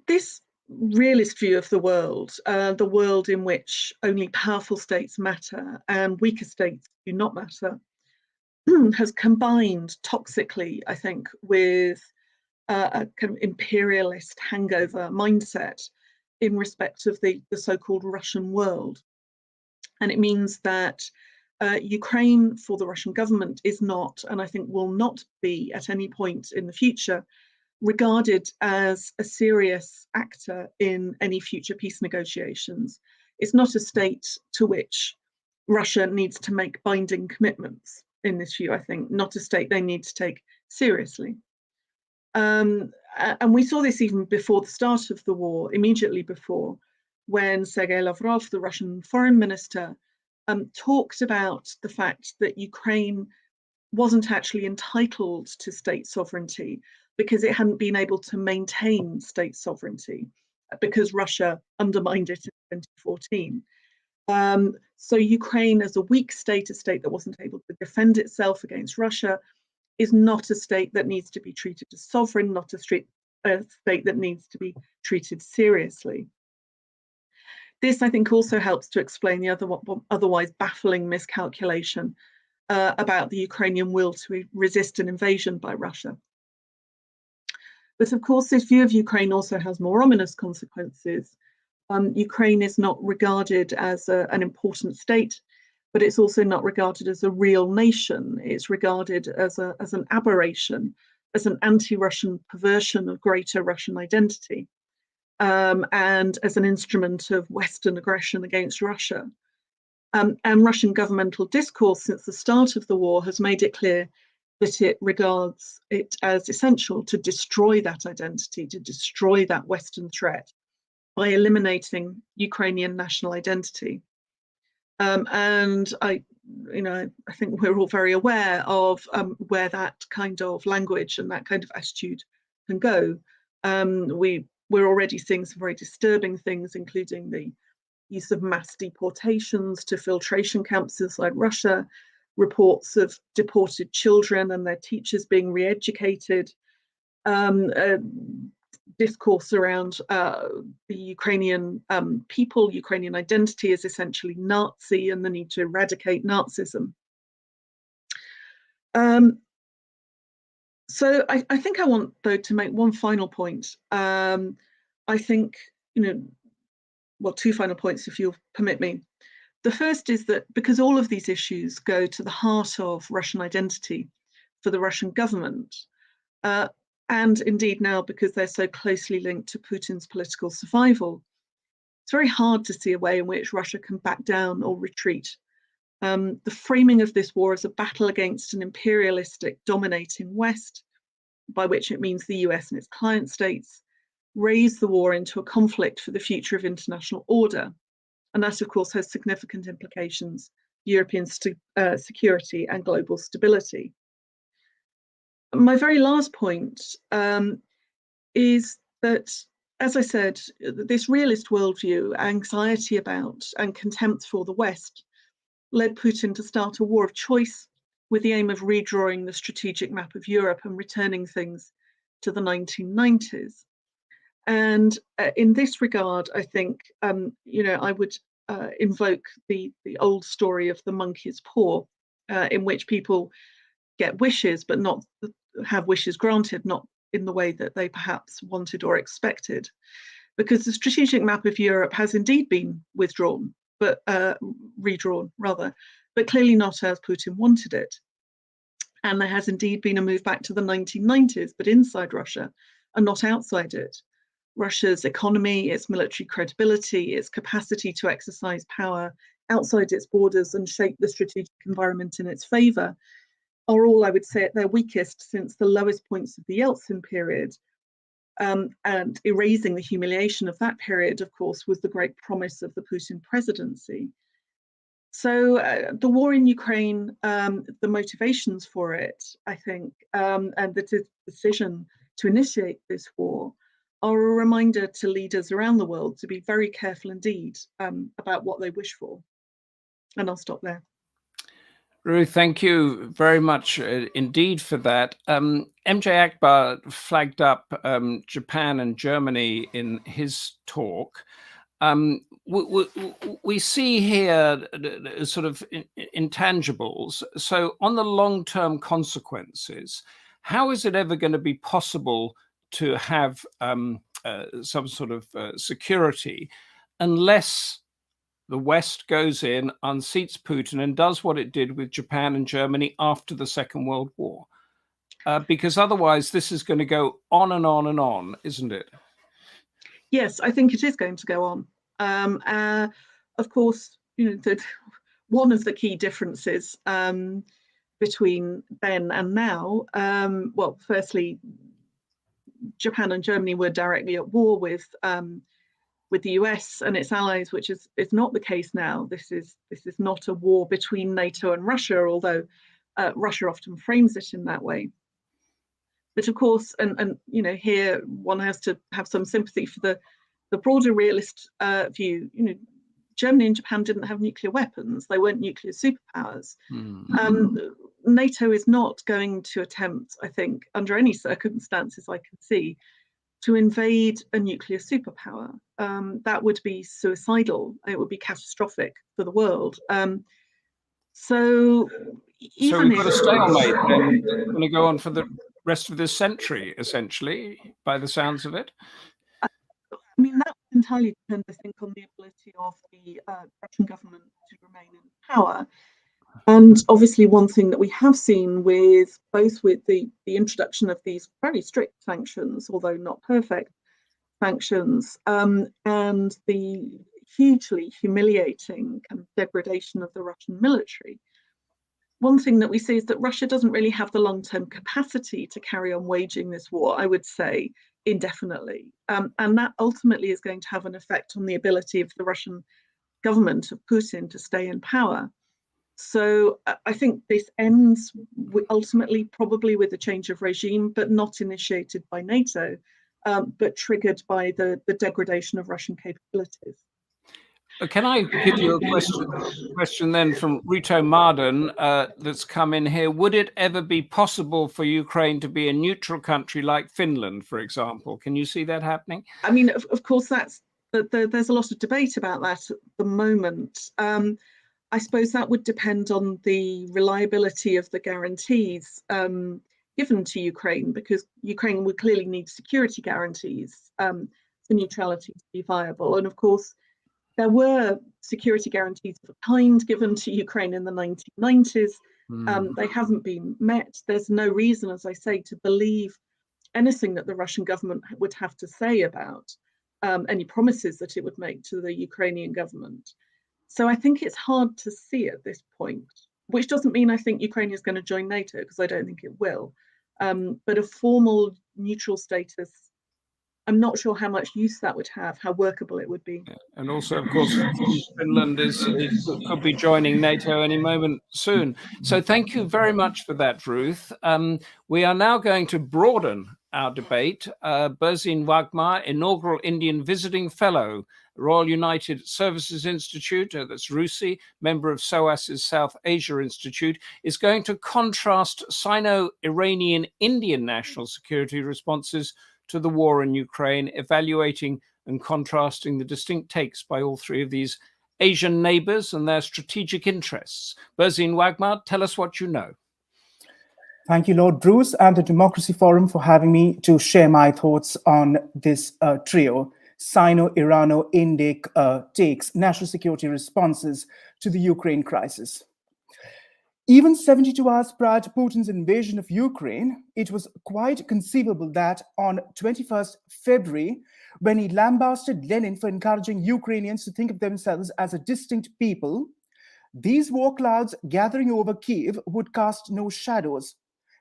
this realist view of the world in which only powerful states matter and weaker states do not matter, has combined toxically, I think, with a kind of imperialist hangover mindset in respect of the so-called Russian world. And it means that Ukraine, for the Russian government, is not, and I think will not be at any point in the future, regarded as a serious actor in any future peace negotiations. It's not a state to which Russia needs to make binding commitments in this view, I think, not a state they need to take seriously. And we saw this even before the start of the war, immediately before, when Sergei Lavrov, the Russian foreign minister, talked about the fact that Ukraine wasn't actually entitled to state sovereignty because it hadn't been able to maintain state sovereignty because Russia undermined it in 2014. So Ukraine, as a weak state, a state that wasn't able to defend itself against Russia, is not a state that needs to be treated as sovereign, not a state that needs to be treated seriously. This, I think, also helps to explain the otherwise baffling miscalculation about the Ukrainian will to resist an invasion by Russia. But of course, this view of Ukraine also has more ominous consequences. Ukraine is not regarded as an important state, but it's also not regarded as a real nation. It's regarded as an aberration, as an anti-Russian perversion of greater Russian identity, and as an instrument of Western aggression against Russia. And Russian governmental discourse since the start of the war has made it clear that it regards it as essential to destroy that identity, to destroy that Western threat by eliminating Ukrainian national identity. And I think we're all very aware of where that kind of language and that kind of attitude can go. We're already seeing some very disturbing things, including the use of mass deportations to filtration camps inside Russia, reports of deported children and their teachers being re-educated, discourse around the Ukrainian people, Ukrainian identity is essentially Nazi and the need to eradicate Nazism. So I think I want, though, to make one final point. I think, well, two final points, if you'll permit me. The first is that because all of these issues go to the heart of Russian identity for the Russian government, and indeed now because they're so closely linked to Putin's political survival, it's very hard to see a way in which Russia can back down or retreat. The framing of this war as a battle against an imperialistic dominating West, by which it means the US and its client states, raise the war into a conflict for the future of international order. And that, of course, has significant implications for European security and global stability. My very last point is that, as I said, this realist worldview, anxiety about and contempt for the West, led Putin to start a war of choice with the aim of redrawing the strategic map of Europe and returning things to the 1990s. And in this regard, I think, I would invoke the old story of the monkey's paw, in which people get wishes, but not have wishes granted, not in the way that they perhaps wanted or expected. Because the strategic map of Europe has indeed been withdrawn, but redrawn rather, but clearly not as Putin wanted it. And there has indeed been a move back to the 1990s, but inside Russia and not outside it. Russia's economy, its military credibility, its capacity to exercise power outside its borders and shape the strategic environment in its favor are all, I would say, at their weakest since the lowest points of the Yeltsin period. And erasing the humiliation of that period, of course, was the great promise of the Putin presidency. So the war in Ukraine, the motivations for it, I think, and the decision to initiate this war are a reminder to leaders around the world to be very careful indeed about what they wish for. And I'll stop there. Ruth, thank you very much indeed for that. MJ Akbar flagged up Japan and Germany in his talk. We see here sort of intangibles. So on the long-term consequences, how is it ever going to be possible to have some sort of security unless the West goes in, unseats Putin, and does what it did with Japan and Germany after the Second World War? Because otherwise, this is going to go on and on and on, isn't it? Yes, I think it is going to go on. Of course, one of the key differences between then and now, well, firstly, Japan and Germany were directly at war with the US and its allies, which is not the case now. This is not a war between NATO and Russia, although Russia often frames it in that way. But of course, and here one has to have some sympathy for the broader realist view. Germany and Japan didn't have nuclear weapons; they weren't nuclear superpowers. NATO is not going to attempt, I think, under any circumstances I can see, to invade a nuclear superpower. That would be suicidal. It would be catastrophic for the world. So we've got a stalemate, and it's going to go on for the rest of this century, essentially, by the sounds of it. I mean, that would entirely depend, I think, on the ability of the Russian government to remain in power. And obviously, one thing that we have seen with the introduction of these very strict sanctions, although not perfect sanctions, and the hugely humiliating kind of degradation of the Russian military, one thing that we see is that Russia doesn't really have the long-term capacity to carry on waging this war, I would say, indefinitely. And that ultimately is going to have an effect on the ability of the Russian government, of Putin, to stay in power. So I think this ends ultimately probably with a change of regime, but not initiated by NATO, but triggered by the degradation of Russian capabilities. Can I give you a question then from Rito Marden that's come in here? Would it ever be possible for Ukraine to be a neutral country like Finland, for example? Can you see that happening? I mean, of course, there's a lot of debate about that at the moment. I suppose that would depend on the reliability of the guarantees given to Ukraine, because Ukraine would clearly need security guarantees for neutrality to be viable. And of course, there were security guarantees of a kind given to Ukraine in the 1990s. They haven't been met. There's no reason, as I say, to believe anything that the Russian government would have to say about any promises that it would make to the Ukrainian government. So I think it's hard to see at this point, which doesn't mean I think Ukraine is going to join NATO, because I don't think it will. But a formal neutral status, I'm not sure how much use that would have, how workable it would be. Yeah. And also, of course, Finland could be joining NATO any moment soon. So thank you very much for that, Ruth. We are now going to broaden our debate. Burzine Waghmar, Inaugural Indian Visiting Fellow, Royal United Services Institute, that's RUSI, member of SOAS's South Asia Institute, is going to contrast Sino-Iranian Indian national security responses to the war in Ukraine, evaluating and contrasting the distinct takes by all three of these Asian neighbors and their strategic interests. Burzine Waghmar, tell us what you know. Thank you, Lord Bruce, and the Democracy Forum for having me to share my thoughts on this trio, Sino-Irano-Indic takes, national security responses to the Ukraine crisis. Even 72 hours prior to Putin's invasion of Ukraine, it was quite conceivable that on 21st February, when he lambasted Lenin for encouraging Ukrainians to think of themselves as a distinct people, these war clouds gathering over Kiev would cast no shadows,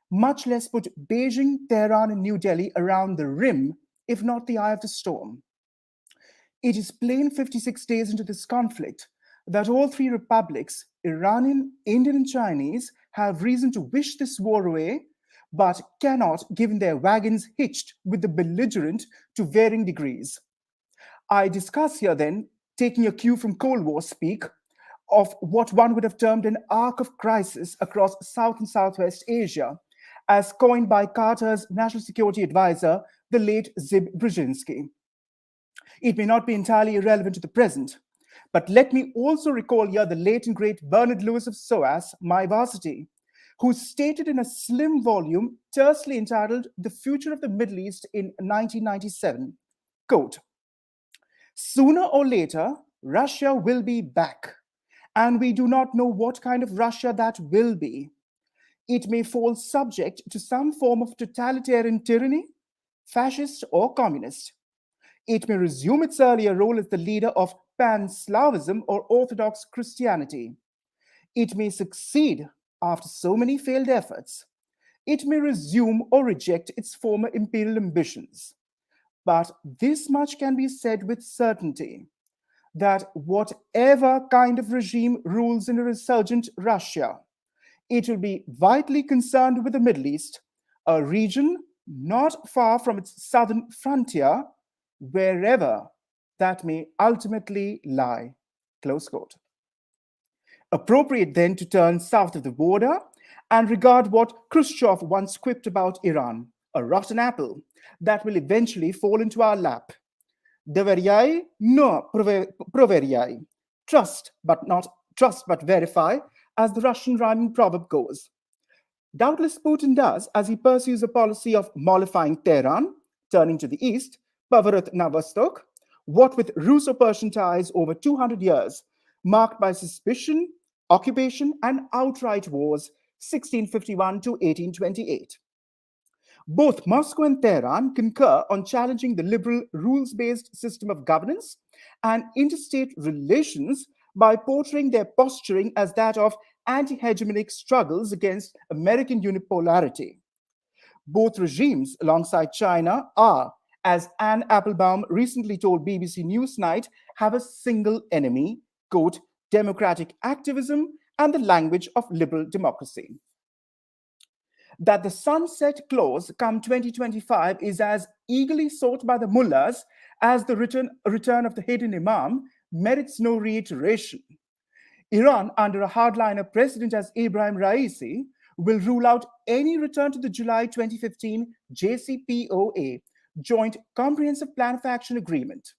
much less put Beijing, Tehran, and New Delhi around the rim, if not the eye of the storm. It is plain 56 days into this conflict that all three republics, Iranian, Indian, and Chinese, have reason to wish this war away, but cannot, given their wagons hitched with the belligerent to varying degrees. I discuss here then, taking a cue from Cold War speak, of what one would have termed an arc of crisis across South and Southwest Asia, as coined by Carter's national security advisor, the late Zbigniew Brzezinski. It may not be entirely irrelevant to the present, but let me also recall here the late and great Bernard Lewis of SOAS, my varsity, who stated in a slim volume tersely entitled The Future of the Middle East in 1997, quote, "Sooner or later, Russia will be back, and we do not know what kind of Russia that will be. It may fall subject to some form of totalitarian tyranny, fascist or communist. It may resume its earlier role as the leader of pan-Slavism or Orthodox Christianity. It may succeed after so many failed efforts. It may resume or reject its former imperial ambitions. But this much can be said with certainty, that whatever kind of regime rules in a resurgent Russia, it will be vitally concerned with the Middle East, a region not far from its southern frontier, wherever that may ultimately lie." Close quote. Appropriate then to turn south of the border and regard what Khrushchev once quipped about Iran, a rotten apple that will eventually fall into our lap. Doveryai, no proveryai. Trust but verify, as the Russian rhyming proverb goes. Doubtless Putin does, as he pursues a policy of mollifying Tehran, turning to the east, Pavarot na Vostok, what with Russo-Persian ties over 200 years, marked by suspicion, occupation, and outright wars, 1651 to 1828. Both Moscow and Tehran concur on challenging the liberal rules-based system of governance and interstate relations by portraying their posturing as that of anti-hegemonic struggles against American unipolarity. Both regimes, alongside China, are, as Anne Applebaum recently told BBC Newsnight, have a single enemy, quote, democratic activism and the language of liberal democracy. That the sunset clause come 2025 is as eagerly sought by the mullahs as the return of the hidden imam merits no reiteration. Iran, under a hardliner president as Ibrahim Raisi, will rule out any return to the July 2015 JCPOA, Joint Comprehensive Plan of Action Agreement.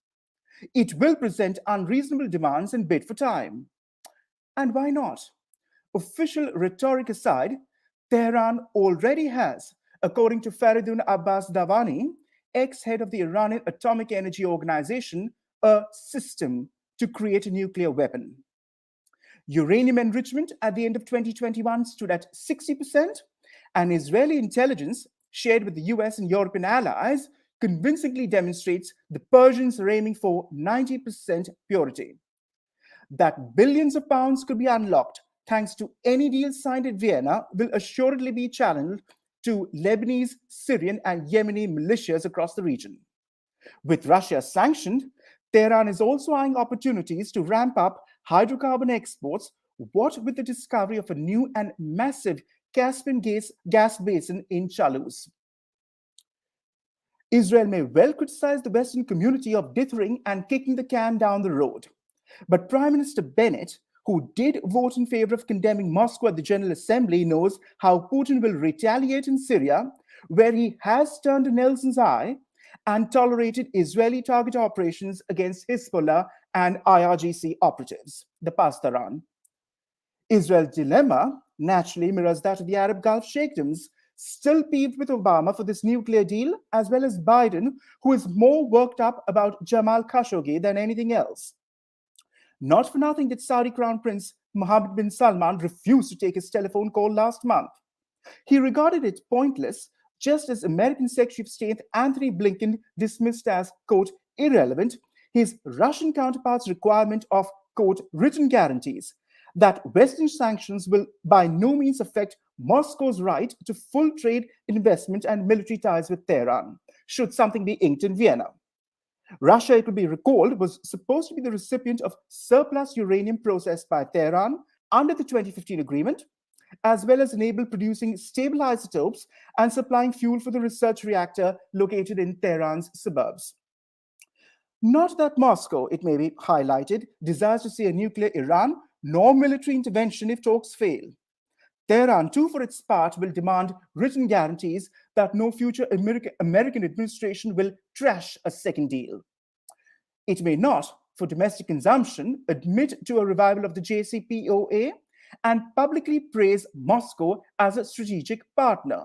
It will present unreasonable demands and bid for time. And why not? Official rhetoric aside, Tehran already has, according to Faridun Abbas Davani, ex-head of the Iranian Atomic Energy Organization, a system to create a nuclear weapon. Uranium enrichment at the end of 2021 stood at 60%, and Israeli intelligence, shared with the US and European allies, convincingly demonstrates the Persians are aiming for 90% purity. That billions of pounds could be unlocked thanks to any deal signed at Vienna will assuredly be channeled to Lebanese, Syrian, and Yemeni militias across the region. With Russia sanctioned, Tehran is also eyeing opportunities to ramp up hydrocarbon exports, what with the discovery of a new and massive Caspian gas basin in Chaluz. Israel may well criticize the Western community of dithering and kicking the can down the road. But Prime Minister Bennett, who did vote in favor of condemning Moscow at the General Assembly, knows how Putin will retaliate in Syria, where he has turned a Nelson's eye and tolerated Israeli target operations against Hezbollah and IRGC operatives, the Pastaran. Israel's dilemma naturally mirrors that of the Arab Gulf sheikdoms, still peeved with Obama for this nuclear deal, as well as Biden, who is more worked up about Jamal Khashoggi than anything else. Not for nothing did Saudi Crown Prince Mohammed bin Salman refuse to take his telephone call last month. He regarded it pointless, just as American Secretary of State Anthony Blinken dismissed as, quote, irrelevant his Russian counterpart's requirement of, quote, written guarantees that Western sanctions will by no means affect Moscow's right to full trade, investment, and military ties with Tehran, should something be inked in Vienna. Russia, it will be recalled, was supposed to be the recipient of surplus uranium processed by Tehran under the 2015 agreement, as well as enable producing stable isotopes and supplying fuel for the research reactor located in Tehran's suburbs. Not that Moscow, it may be highlighted, desires to see a nuclear Iran, nor military intervention if talks fail. Tehran, too, for its part, will demand written guarantees that no future American administration will trash a second deal. It may not, for domestic consumption, admit to a revival of the JCPOA and publicly praise Moscow as a strategic partner.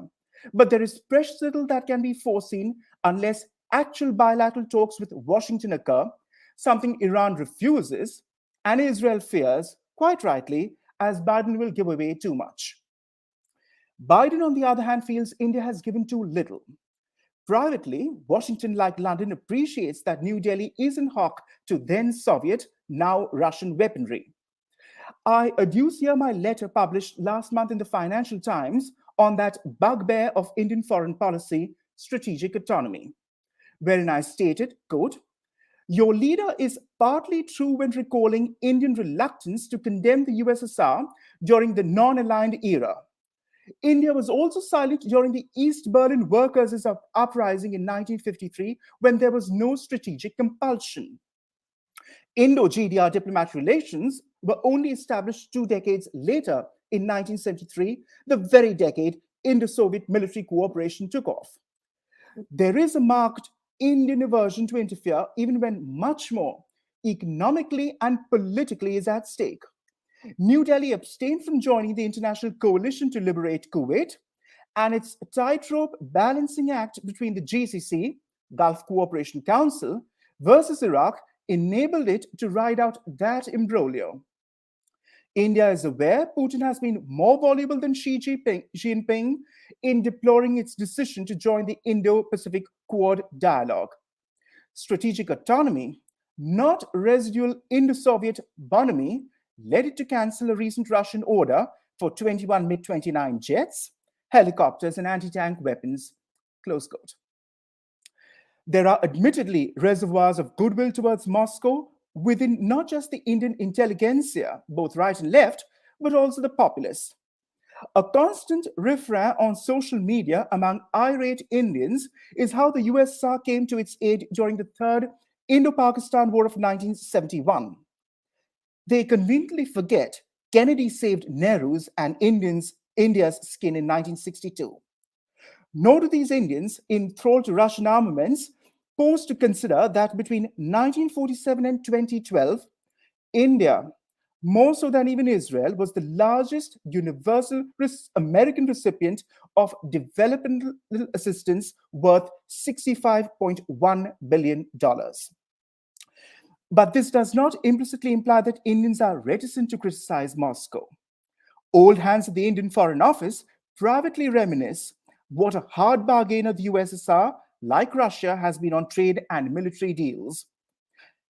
But there is precious little that can be foreseen unless actual bilateral talks with Washington occur, something Iran refuses and Israel fears, quite rightly, as Biden will give away too much. Biden, on the other hand, feels India has given too little. Privately, Washington, like London, appreciates that New Delhi is in hock to then Soviet, now Russian weaponry. I adduce here my letter published last month in the Financial Times on that bugbear of Indian foreign policy, strategic autonomy, wherein I stated, quote, "Your leader is partly true when recalling Indian reluctance to condemn the USSR during the non-aligned era. India was also silent during the East Berlin workers' uprising in 1953 when there was no strategic compulsion. Indo-GDR diplomatic relations were only established 2 decades later in 1973, the very decade Indo-Soviet military cooperation took off. There is a marked Indian aversion to interfere even when much more economically and politically is at stake. New Delhi abstained from joining the International Coalition to Liberate Kuwait, and its tightrope balancing act between the GCC, Gulf Cooperation Council, versus Iraq enabled it to ride out that imbroglio. India is aware Putin has been more voluble than Xi Jinping in deploring its decision to join the Indo-Pacific Quad dialogue. Strategic autonomy, not residual Indo-Soviet bonhomie, led it to cancel a recent Russian order for 21 MiG-29 jets, helicopters, and anti-tank weapons, close quote. There are admittedly reservoirs of goodwill towards Moscow within not just the Indian intelligentsia, both right and left, but also the populace. A constant refrain on social media among irate Indians is how the USSR came to its aid during the Third Indo-Pakistan War of 1971. They conveniently forget Kennedy saved Nehru's and India's skin in 1962. Nor do these Indians, enthralled to Russian armaments, pause to consider that between 1947 and 2012, India, more so than even Israel, was the largest universal American recipient of developmental assistance worth $65.1 billion. But this does not implicitly imply that Indians are reticent to criticize Moscow. Old hands at the Indian Foreign Office privately reminisce what a hard bargainer the USSR, like Russia, has been on trade and military deals.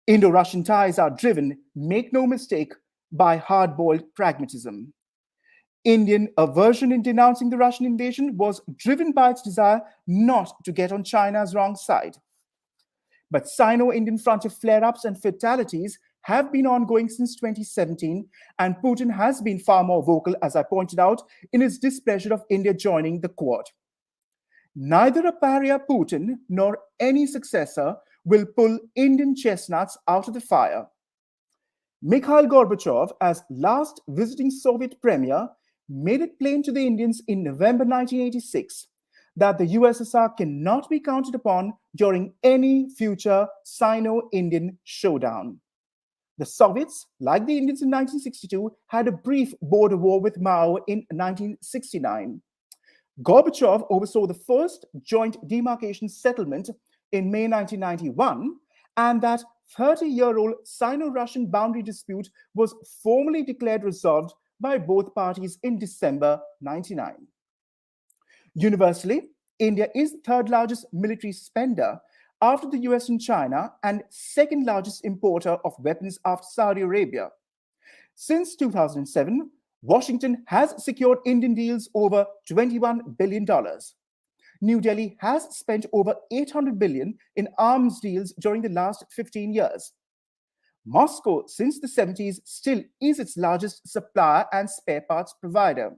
Indo-Russian ties are driven, make no mistake, by hard-boiled pragmatism. Indian aversion in denouncing the Russian invasion was driven by its desire not to get on China's wrong side. But Sino-Indian frontier flare-ups and fatalities have been ongoing since 2017, and Putin has been far more vocal, as I pointed out, in his displeasure of India joining the Quad. Neither a pariah Putin nor any successor will pull Indian chestnuts out of the fire. Mikhail Gorbachev, as last visiting Soviet premier, made it plain to the Indians in November 1986 that the USSR cannot be counted upon during any future Sino-Indian showdown. The Soviets, like the Indians in 1962, had a brief border war with Mao in 1969. Gorbachev oversaw the first joint demarcation settlement in May 1991, and that 30-year-old Sino-Russian boundary dispute was formally declared resolved by both parties in December 1999. Universally, India is the third largest military spender after the US and China, and second largest importer of weapons after Saudi Arabia. Since 2007, Washington has secured Indian deals over $21 billion. New Delhi has spent over $800 billion in arms deals during the last 15 years. Moscow, since the 70s, still is its largest supplier and spare parts provider.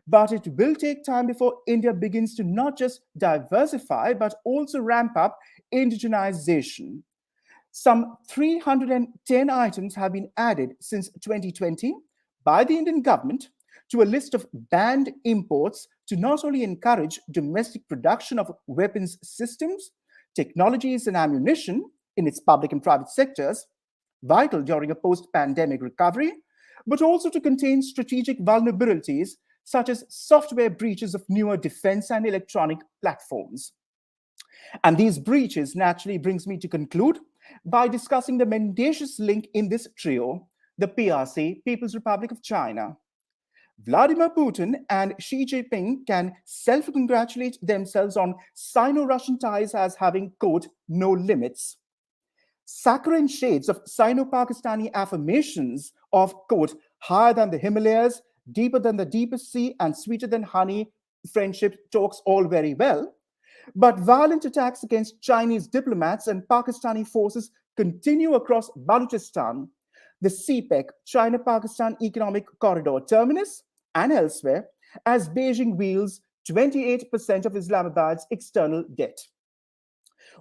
But it will take time before India begins to not just diversify, but also ramp up indigenization. Some 310 items have been added since 2020 by the Indian government to a list of banned imports to not only encourage domestic production of weapons systems, technologies, and ammunition in its public and private sectors, vital during a post-pandemic recovery, but also to contain strategic vulnerabilities such as software breaches of newer defense and electronic platforms. And these breaches naturally brings me to conclude by discussing the mendacious link in this trio, the PRC, People's Republic of China. Vladimir Putin and Xi Jinping can self-congratulate themselves on Sino-Russian ties as having, quote, no limits. Saccharine shades of Sino-Pakistani affirmations of, quote, higher than the Himalayas, deeper than the deepest sea, and sweeter than honey friendship talks all very well. But violent attacks against Chinese diplomats and Pakistani forces continue across Balochistan, the CPEC, China-Pakistan Economic Corridor terminus, and elsewhere, as Beijing wields 28% of Islamabad's external debt.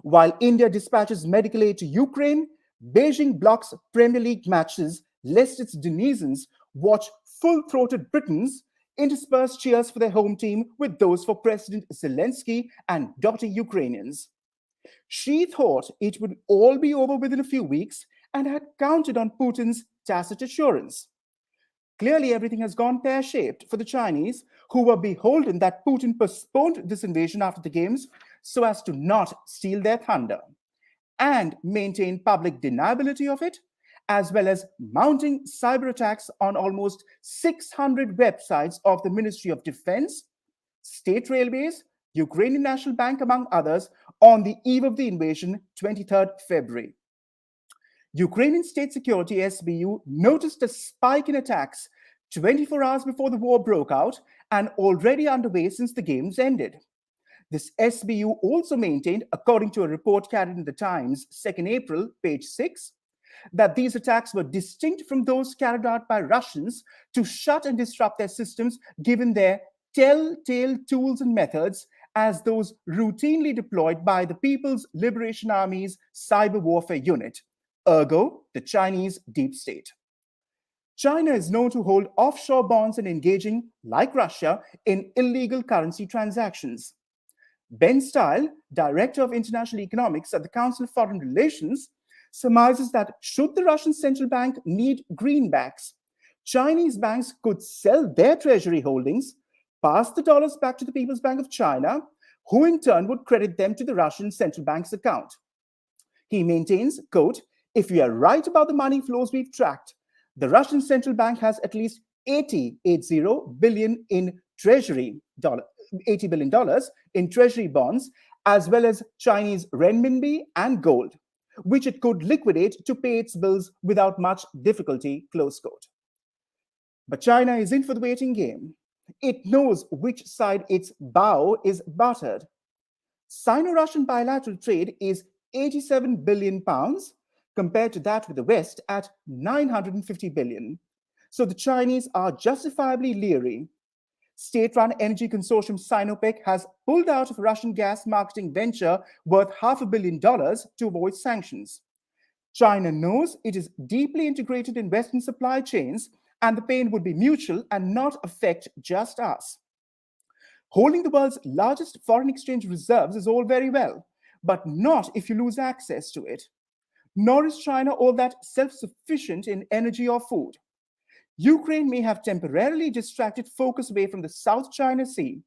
While India dispatches medical aid to Ukraine, Beijing blocks Premier League matches lest its denizens watch full-throated Britons intersperse cheers for their home team with those for President Zelensky and dotty Ukrainians. Xi thought it would all be over within a few weeks and had counted on Putin's tacit assurance. Clearly, everything has gone pear-shaped for the Chinese, who were beholden that Putin postponed this invasion after the games so as to not steal their thunder and maintain public deniability of it, as well as mounting cyber attacks on almost 600 websites of the Ministry of Defense, State Railways, Ukrainian National Bank, among others, on the eve of the invasion, 23rd February. Ukrainian State Security, SBU, noticed a spike in attacks 24 hours before the war broke out and already underway since the games ended. This SBU also maintained, according to a report carried in the Times, 2nd April, page 6, that these attacks were distinct from those carried out by Russians to shut and disrupt their systems, given their telltale tools and methods as those routinely deployed by the People's Liberation Army's Cyber Warfare Unit, ergo, the Chinese deep state. China is known to hold offshore bonds and engaging, like Russia, in illegal currency transactions. Ben Style, Director of International Economics at the Council of Foreign Relations, surmises that should the Russian central bank need greenbacks, Chinese banks could sell their treasury holdings, pass the dollars back to the People's Bank of China, who in turn would credit them to the Russian central bank's account. He maintains, quote, if we are right about the money flows we've tracked, the Russian central bank has at least $80 billion in treasury $80 billion in treasury bonds, as well as Chinese renminbi and gold, which it could liquidate to pay its bills without much difficulty, close quote. But China is in for the waiting game. It knows which side its bow is buttered. Sino-Russian bilateral trade is 87 billion pounds, compared to that with the West at 950 billion. So the Chinese are justifiably leery. State-run energy consortium Sinopec has pulled out of Russian gas marketing venture worth $500 million to avoid sanctions. China knows it is deeply integrated in Western supply chains, and the pain would be mutual and not affect just us. Holding the world's largest foreign exchange reserves is all very well, but not if you lose access to it. Nor is China all that self-sufficient in energy or food. Ukraine may have temporarily distracted focus away from the South China Sea,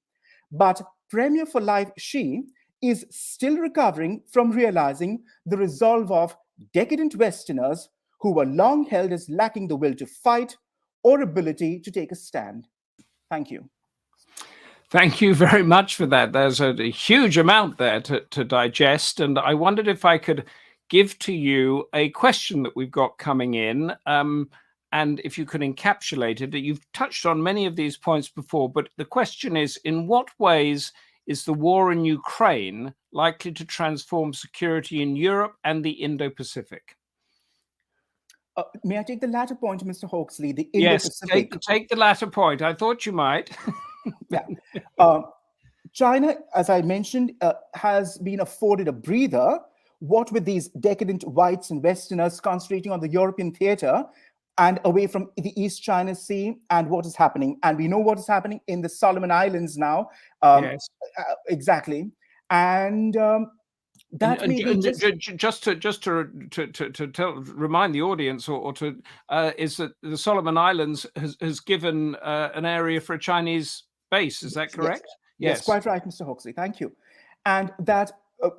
but Premier for Life Xi is still recovering from realizing the resolve of decadent Westerners who were long held as lacking the will to fight or ability to take a stand. Thank you. Thank you very much for that. There's a huge amount there to digest, and I wondered if I could give to you a question that we've got coming in, and if you could encapsulate it. You've touched on many of these points before, but the question is, in what ways is the war in Ukraine likely to transform security in Europe and the Indo-Pacific? May I take the latter point, Mr. Hawksley? The Indo-Pacific. Yes, take the latter point. I thought you might. Yeah. China, as I mentioned, has been afforded a breather what with these decadent whites and Westerners concentrating on the European theater and away from the East China Sea, and what is happening. And we know what is happening in the Solomon Islands now. Yes. Exactly. And that may be just to remind the audience, is that the Solomon Islands has given an area for a Chinese base. Is that correct? Yes, quite right, Mr. Hawksley. Thank you. And that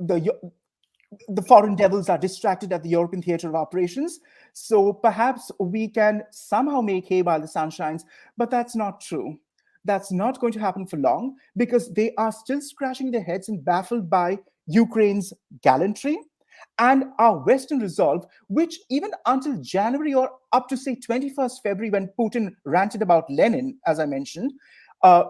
the foreign devils are distracted at the European theater of operations. So perhaps we can somehow make hay while the sun shines, but that's not true. That's not going to happen for long, because they are still scratching their heads and baffled by Ukraine's gallantry and our Western resolve, which even until January or up to, say, 21st February, when Putin ranted about Lenin, as I mentioned,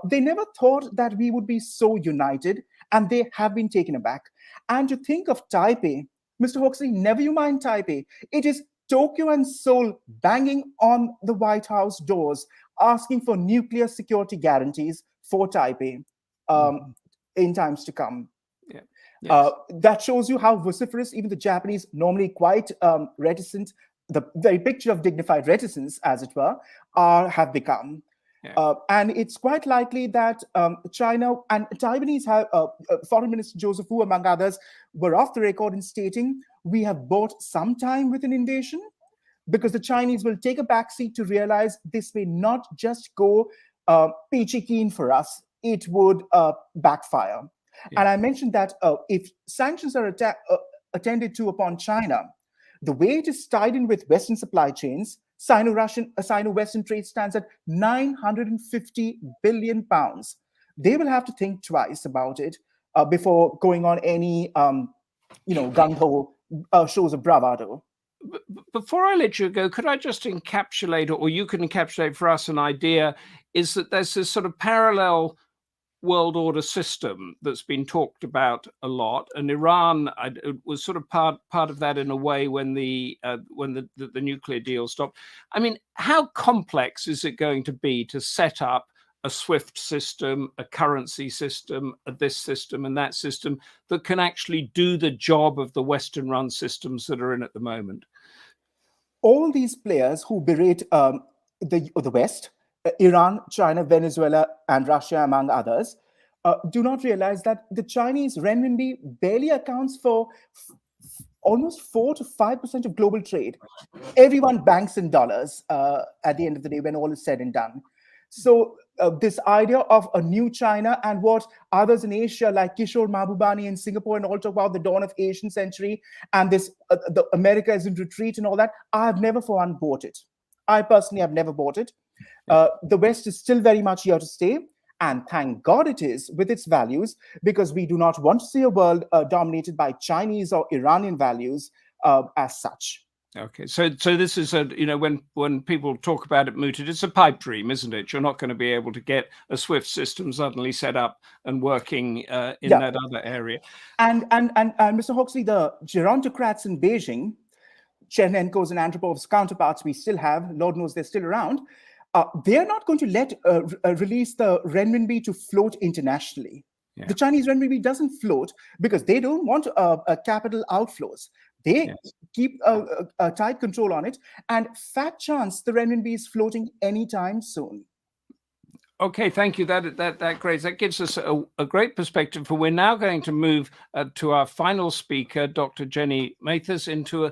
they never thought that we would be so united, and they have been taken aback. And to think of Taipei, Mr. Hawksley, never you mind Taipei. It is Tokyo and Seoul banging on the White House doors, asking for nuclear security guarantees for Taipei in times to come. Yeah. Yes. That shows you how vociferous even the Japanese, normally quite reticent, the very picture of dignified reticence, as it were, have become. Yeah. And it's quite likely that China and Taiwanese have, Foreign Minister Joseph Wu, among others, were off the record in stating, we have bought some time with an invasion, because the Chinese will take a backseat to realize this may not just go peachy keen for us, it would backfire. Yeah. And I mentioned that if sanctions are attended to upon China, the way it is tied in with Western supply chains, Sino-Western trade stands at 950 billion pounds. They will have to think twice about it before going on any, gung-ho shows of bravado. Before I let you go, could I just encapsulate, or you can encapsulate for us, an idea, is that there's this sort of parallel world order system that's been talked about a lot, and Iran was sort of part of that in a way when the nuclear deal stopped. I mean, how complex is it going to be to set up a SWIFT system, a currency system, this system and that system that can actually do the job of the Western-run systems that are in at the moment? All these players who berate the West, Iran, China, Venezuela, and Russia, among others, do not realize that the Chinese renminbi barely accounts for almost 4 to 5% of global trade. Everyone banks in dollars at the end of the day when all is said and done. So this idea of a new China, and what others in Asia like Kishore Mahbubani in Singapore and all talk about the dawn of Asian century, and this the America is in retreat and all that, I have never for one bought it. I personally have never bought it. The West is still very much here to stay, and thank God it is, with its values, because we do not want to see a world dominated by Chinese or Iranian values as such. Okay, so this is when people talk about it mooted, it's a pipe dream, isn't it? You're not going to be able to get a SWIFT system suddenly set up and working in that other area. And Mr. Hawksley, the gerontocrats in Beijing, Chernenko's and Antropov's counterparts we still have, Lord knows they're still around, they're not going to let release the renminbi to float internationally. Yeah. The Chinese renminbi doesn't float because they don't want capital outflows. They keep a tight control on it, and fat chance the renminbi is floating anytime soon. Okay, thank you. That great. That gives us a great perspective. For we're now going to move to our final speaker, Dr. Jenny Mathers, into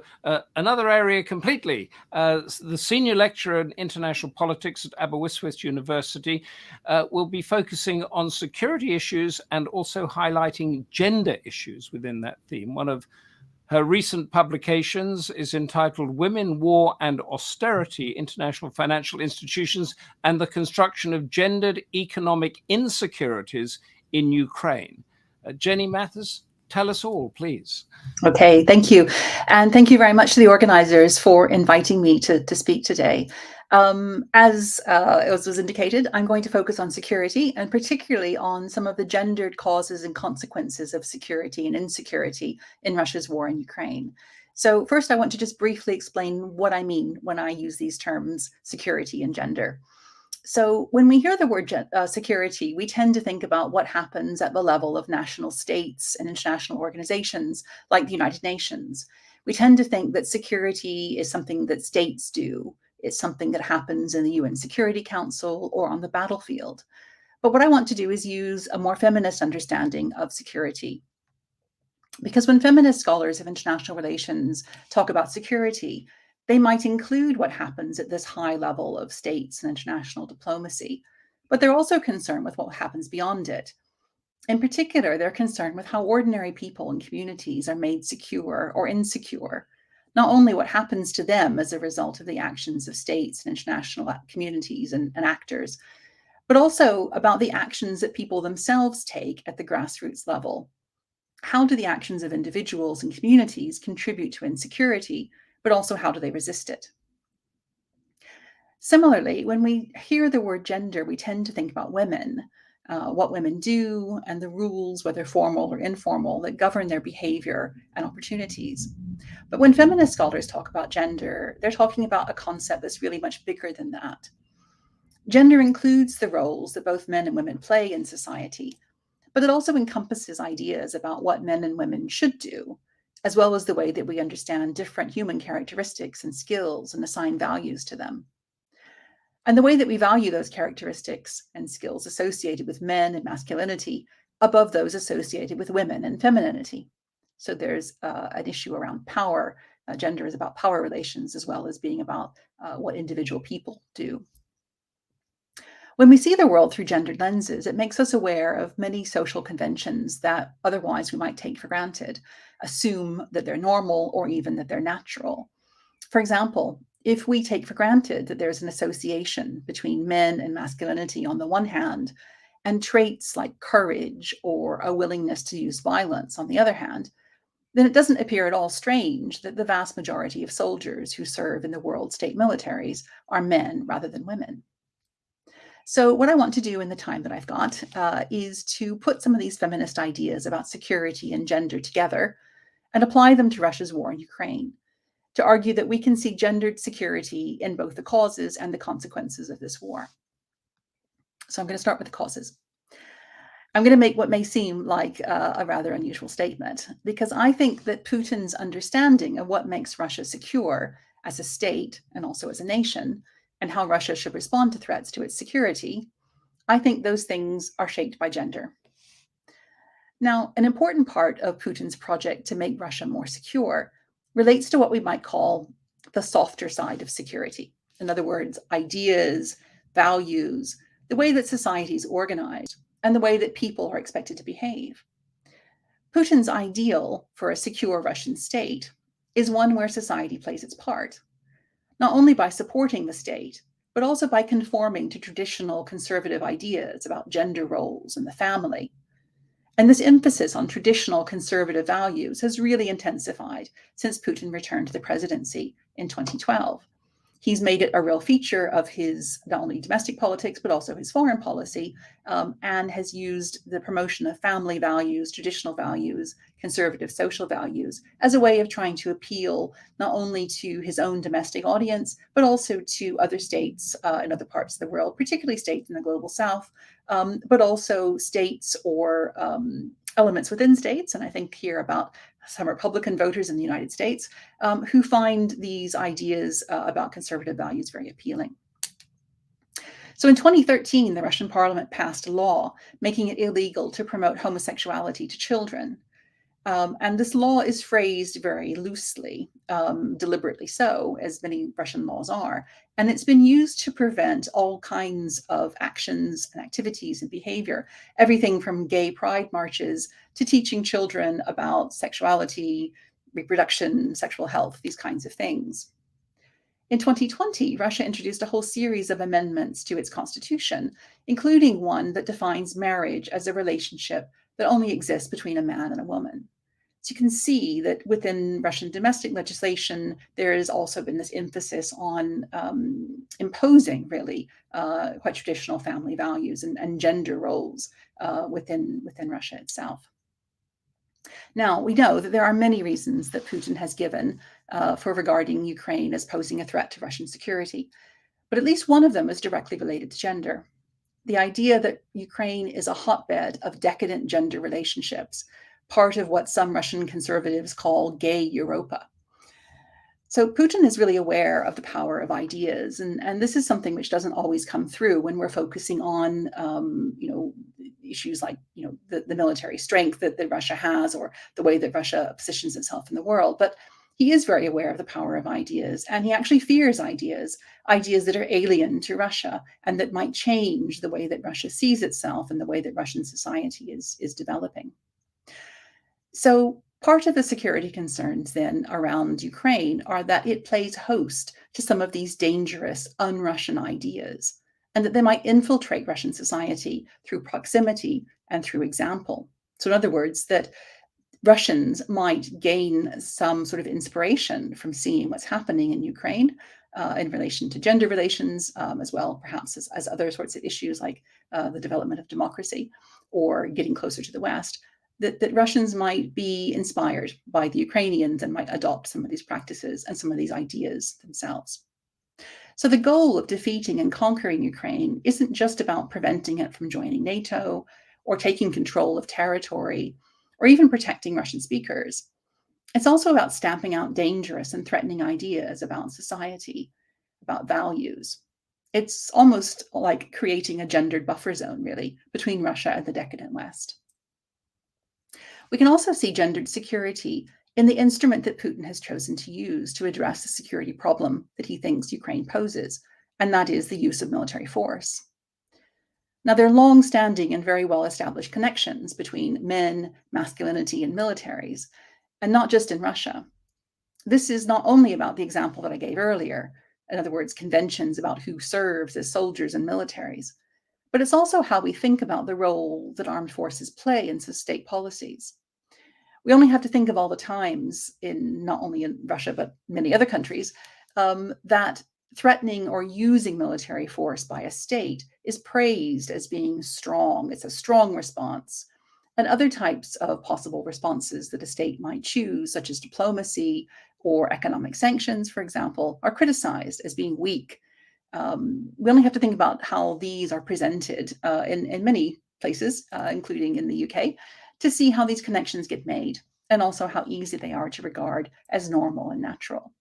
another area completely. The senior lecturer in international politics at Aberystwyth University will be focusing on security issues and also highlighting gender issues within that theme. One of her recent publications is entitled Women, War and Austerity, International Financial Institutions and the Construction of Gendered Economic Insecurities in Ukraine. Jenny Mathers, tell us all, please. Okay, thank you. And thank you very much to the organizers for inviting me to speak today. As was indicated, I'm going to focus on security, and particularly on some of the gendered causes and consequences of security and insecurity in Russia's war in Ukraine. So first, I want to just briefly explain what I mean when I use these terms, security and gender. So when we hear the word security, we tend to think about what happens at the level of national states and international organizations like the United Nations. We tend to think that security is something that states do. It's something that happens in the UN Security Council or on the battlefield. But what I want to do is use a more feminist understanding of security. Because when feminist scholars of international relations talk about security, they might include what happens at this high level of states and international diplomacy, but they're also concerned with what happens beyond it. In particular, they're concerned with how ordinary people and communities are made secure or insecure, not only what happens to them as a result of the actions of states and international communities and actors, but also about the actions that people themselves take at the grassroots level. How do the actions of individuals and communities contribute to insecurity, but also how do they resist it? Similarly, when we hear the word gender, we tend to think about women, what women do, and the rules, whether formal or informal, that govern their behavior and opportunities. But when feminist scholars talk about gender, they're talking about a concept that's really much bigger than that. Gender includes the roles that both men and women play in society, but it also encompasses ideas about what men and women should do, as well as the way that we understand different human characteristics and skills and assign values to them. And the way that we value those characteristics and skills associated with men and masculinity above those associated with women and femininity. So there's an issue around power. Gender is about power relations as well as being about what individual people do. When we see the world through gendered lenses, it makes us aware of many social conventions that otherwise we might take for granted, assume that they're normal or even that they're natural. For example, if we take for granted that there's an association between men and masculinity on the one hand, and traits like courage or a willingness to use violence on the other hand, then it doesn't appear at all strange that the vast majority of soldiers who serve in the world state militaries are men rather than women. So what I want to do in the time that I've got is to put some of these feminist ideas about security and gender together and apply them to Russia's war in Ukraine, to argue that we can see gendered security in both the causes and the consequences of this war. So I'm going to start with the causes. I'm going to make what may seem like a rather unusual statement, because I think that Putin's understanding of what makes Russia secure as a state and also as a nation, and how Russia should respond to threats to its security, I think those things are shaped by gender. Now, an important part of Putin's project to make Russia more secure relates to what we might call the softer side of security. In other words, ideas, values, the way that society is organized, and the way that people are expected to behave. Putin's ideal for a secure Russian state is one where society plays its part, not only by supporting the state, but also by conforming to traditional conservative ideas about gender roles and the family. And this emphasis on traditional conservative values has really intensified since Putin returned to the presidency in 2012. He's made it a real feature of his not only domestic politics, but also his foreign policy, and has used the promotion of family values, traditional values, conservative social values as a way of trying to appeal not only to his own domestic audience, but also to other states in other parts of the world, particularly states in the global south, but also states or elements within states. And I think here about some Republican voters in the United States who find these ideas about conservative values very appealing. So in 2013, the Russian parliament passed a law making it illegal to promote homosexuality to children. And this law is phrased very loosely, deliberately so, as many Russian laws are. And it's been used to prevent all kinds of actions and activities and behavior, everything from gay pride marches to teaching children about sexuality, reproduction, sexual health, these kinds of things. In 2020, Russia introduced a whole series of amendments to its constitution, including one that defines marriage as a relationship that only exists between a man and a woman. So you can see that within Russian domestic legislation, there has also been this emphasis on imposing really quite traditional family values and gender roles within Russia itself. Now, we know that there are many reasons that Putin has given for regarding Ukraine as posing a threat to Russian security. But at least one of them is directly related to gender. The idea that Ukraine is a hotbed of decadent gender relationships, part of what some Russian conservatives call gay Europa. So Putin is really aware of the power of ideas, and this is something which doesn't always come through when we're focusing on, issues like, the military strength that Russia has, or the way that Russia positions itself in the world. But he is very aware of the power of ideas, and he actually fears ideas that are alien to Russia and that might change the way that Russia sees itself and the way that Russian society is developing. So part of the security concerns then around Ukraine are that it plays host to some of these dangerous un-Russian ideas, and that they might infiltrate Russian society through proximity and through example. So in other words, that Russians might gain some sort of inspiration from seeing what's happening in Ukraine in relation to gender relations, as well, perhaps as other sorts of issues like the development of democracy or getting closer to the West, that Russians might be inspired by the Ukrainians and might adopt some of these practices and some of these ideas themselves. So the goal of defeating and conquering Ukraine isn't just about preventing it from joining NATO or taking control of territory or even protecting Russian speakers. It's also about stamping out dangerous and threatening ideas about society, about values. It's almost like creating a gendered buffer zone, really, between Russia and the decadent West. We can also see gendered security in the instrument that Putin has chosen to use to address the security problem that he thinks Ukraine poses, and that is the use of military force. Now, there are long-standing and very well-established connections between men, masculinity, and militaries, and not just in Russia. This is not only about the example that I gave earlier, in other words, conventions about who serves as soldiers and militaries, but it's also how we think about the role that armed forces play in state policies. We only have to think of all the times, not only in Russia, but many other countries, that threatening or using military force by a state is praised as being strong. It's a strong response. And other types of possible responses that a state might choose, such as diplomacy or economic sanctions, for example, are criticized as being weak. We only have to think about how these are presented in many places, including in the UK, to see how these connections get made, and also how easy they are to regard as normal and natural.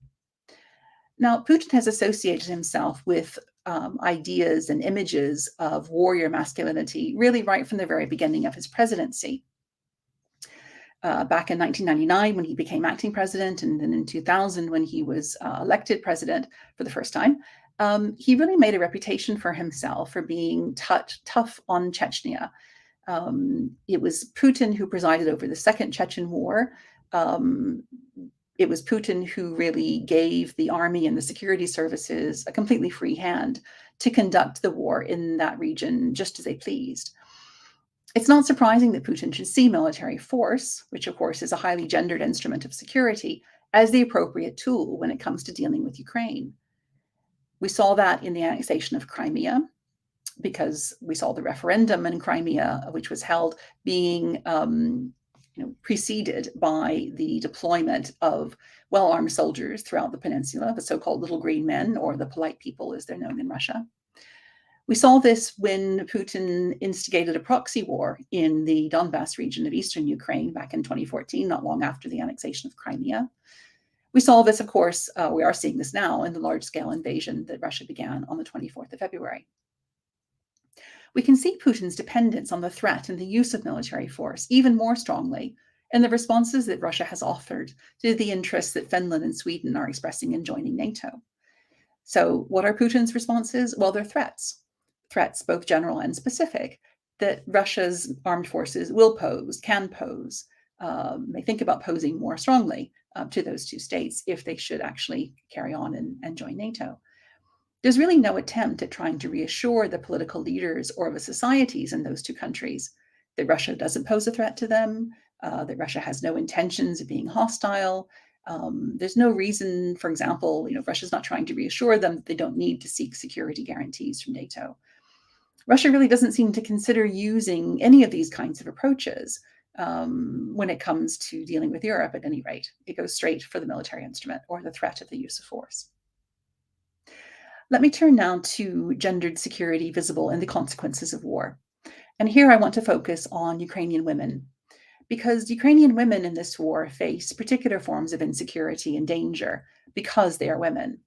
Now, Putin has associated himself with ideas and images of warrior masculinity really right from the very beginning of his presidency. Back in 1999, when he became acting president, and then in 2000, when he was elected president for the first time, he really made a reputation for himself for being tough on Chechnya. It was Putin who presided over the Second Chechen War. It was Putin who really gave the army and the security services a completely free hand to conduct the war in that region just as they pleased. It's not surprising that Putin should see military force, which of course is a highly gendered instrument of security, as the appropriate tool when it comes to dealing with Ukraine. We saw that in the annexation of Crimea, because we saw the referendum in Crimea, which was held, being preceded by the deployment of well-armed soldiers throughout the peninsula, the so-called little green men, or the polite people as they're known in Russia. We saw this when Putin instigated a proxy war in the Donbass region of eastern Ukraine back in 2014, not long after the annexation of Crimea. We saw this, of course, we are seeing this now in the large-scale invasion that Russia began on the 24th of February. We can see Putin's dependence on the threat and the use of military force even more strongly in the responses that Russia has offered to the interests that Finland and Sweden are expressing in joining NATO. So what are Putin's responses? Well, they're threats both general and specific, that Russia's armed forces will pose, can pose, may think about posing more strongly to those two states if they should actually carry on and join NATO. There's really no attempt at trying to reassure the political leaders or the societies in those two countries that Russia doesn't pose a threat to them, that Russia has no intentions of being hostile. There's no reason, for example, Russia's not trying to reassure them that they don't need to seek security guarantees from NATO. Russia really doesn't seem to consider using any of these kinds of approaches when it comes to dealing with Europe, at any rate. It goes straight for the military instrument or the threat of the use of force. Let me turn now to gendered security visible in the consequences of war. And here I want to focus on Ukrainian women, because Ukrainian women in this war face particular forms of insecurity and danger because they are women.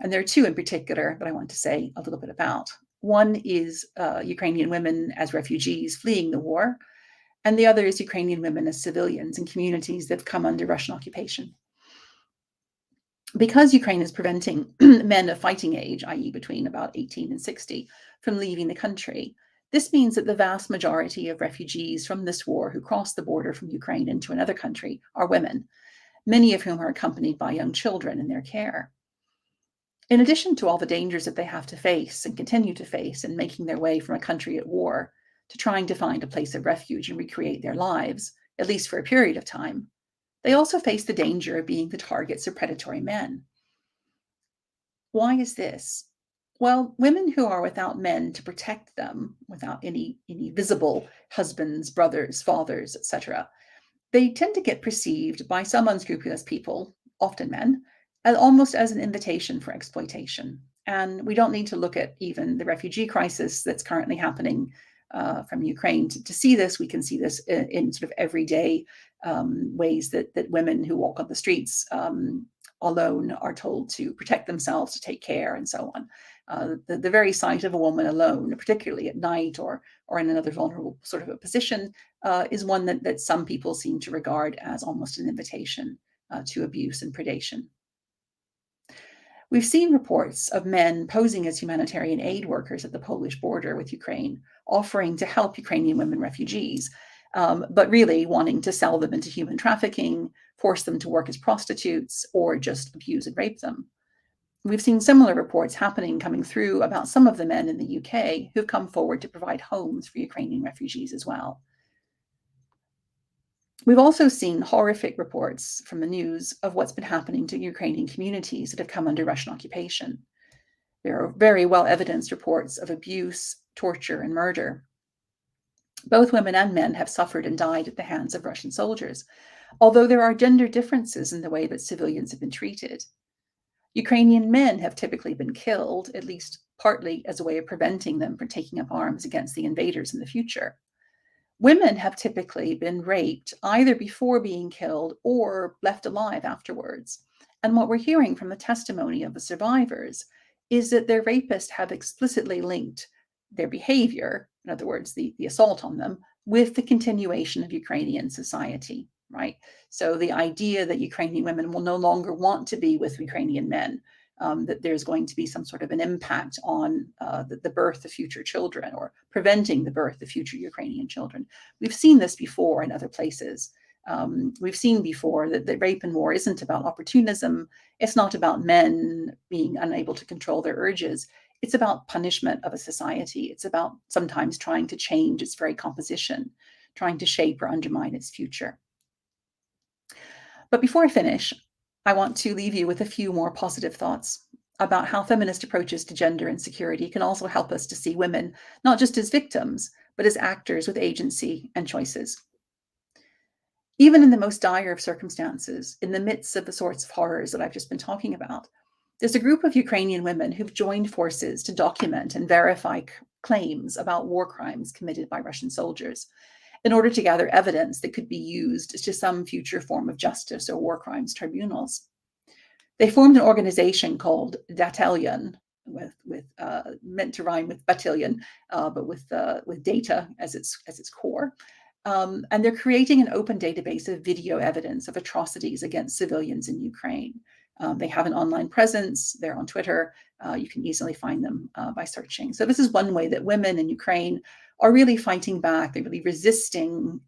And there are two in particular that I want to say a little bit about. One is Ukrainian women as refugees fleeing the war, and the other is Ukrainian women as civilians in communities that have come under Russian occupation. Because Ukraine is preventing men of fighting age, i.e. between about 18 and 60, from leaving the country, this means that the vast majority of refugees from this war who cross the border from Ukraine into another country are women, many of whom are accompanied by young children in their care. In addition to all the dangers that they have to face and continue to face in making their way from a country at war to trying to find a place of refuge and recreate their lives, at least for a period of time, they also face the danger of being the targets of predatory men. Why is this? Well, women who are without men to protect them, without any visible husbands, brothers, fathers, etc., they tend to get perceived by some unscrupulous people, often men, almost as an invitation for exploitation. And we don't need to look at even the refugee crisis that's currently happening from Ukraine to see this. We can see this in sort of everyday ways that women who walk on the streets alone are told to protect themselves, to take care, and so on. The very sight of a woman alone, particularly at night or in another vulnerable sort of a position, is one that some people seem to regard as almost an invitation to abuse and predation. We've seen reports of men posing as humanitarian aid workers at the Polish border with Ukraine, offering to help Ukrainian women refugees, but really wanting to sell them into human trafficking, force them to work as prostitutes, or just abuse and rape them. We've seen similar reports coming through about some of the men in the UK who've come forward to provide homes for Ukrainian refugees as well. We've also seen horrific reports from the news of what's been happening to Ukrainian communities that have come under Russian occupation. There are very well evidenced reports of abuse, torture, and murder. Both women and men have suffered and died at the hands of Russian soldiers, although there are gender differences in the way that civilians have been treated. Ukrainian men have typically been killed, at least partly as a way of preventing them from taking up arms against the invaders in the future. Women have typically been raped either before being killed or left alive afterwards. And what we're hearing from the testimony of the survivors is that their rapists have explicitly linked their behavior, in other words, the assault on them, with the continuation of Ukrainian society, right? So the idea that Ukrainian women will no longer want to be with Ukrainian men, that there's going to be some sort of an impact on the birth of future children or preventing the birth of future Ukrainian children. We've seen this before in other places. We've seen before that rape and war isn't about opportunism. It's not about men being unable to control their urges. It's about punishment of a society. It's about sometimes trying to change its very composition, trying to shape or undermine its future. But before I finish, I want to leave you with a few more positive thoughts about how feminist approaches to gender and security can also help us to see women not just as victims, but as actors with agency and choices. Even in the most dire of circumstances, in the midst of the sorts of horrors that I've just been talking about, there's a group of Ukrainian women who've joined forces to document and verify claims about war crimes committed by Russian soldiers in order to gather evidence that could be used to some future form of justice or war crimes tribunals. They formed an organization called Dattelyan, meant to rhyme with battalion, but with data as its core. And they're creating an open database of video evidence of atrocities against civilians in Ukraine. They have an online presence. They're on Twitter. You can easily find them by searching. So this is one way that women in Ukraine are really fighting back. They're really resisting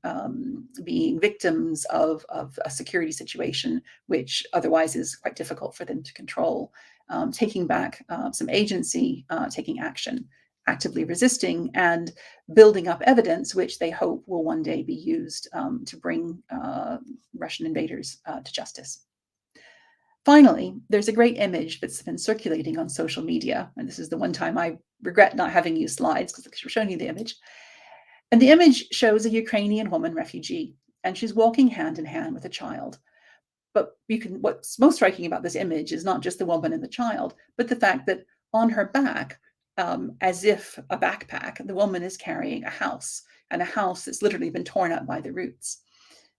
being victims of a security situation, which otherwise is quite difficult for them to control. Taking back some agency, taking action, actively resisting, and building up evidence, which they hope will one day be used to bring Russian invaders to justice. Finally, there's a great image that's been circulating on social media, and this is the one time I regret not having used slides because we're showing you the image. And the image shows a Ukrainian woman refugee, and she's walking hand in hand with a child. But what's most striking about this image is not just the woman and the child, but the fact that on her back, as if a backpack, the woman is carrying a house, and a house that's literally been torn up by the roots.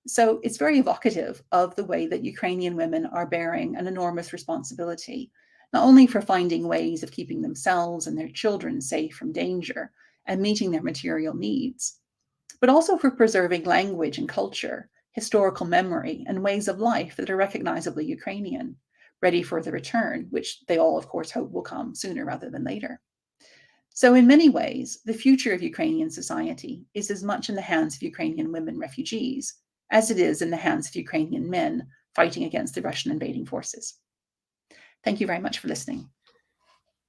So it's very evocative of the way that Ukrainian women are bearing an enormous responsibility, not only for finding ways of keeping themselves and their children safe from danger and meeting their material needs, but also for preserving language and culture, historical memory, and ways of life that are recognizably Ukrainian, ready for the return, which they all, of course, hope will come sooner rather than later. So in many ways, the future of Ukrainian society is as much in the hands of Ukrainian women refugees as it is in the hands of Ukrainian men fighting against the Russian invading forces. Thank you very much for listening.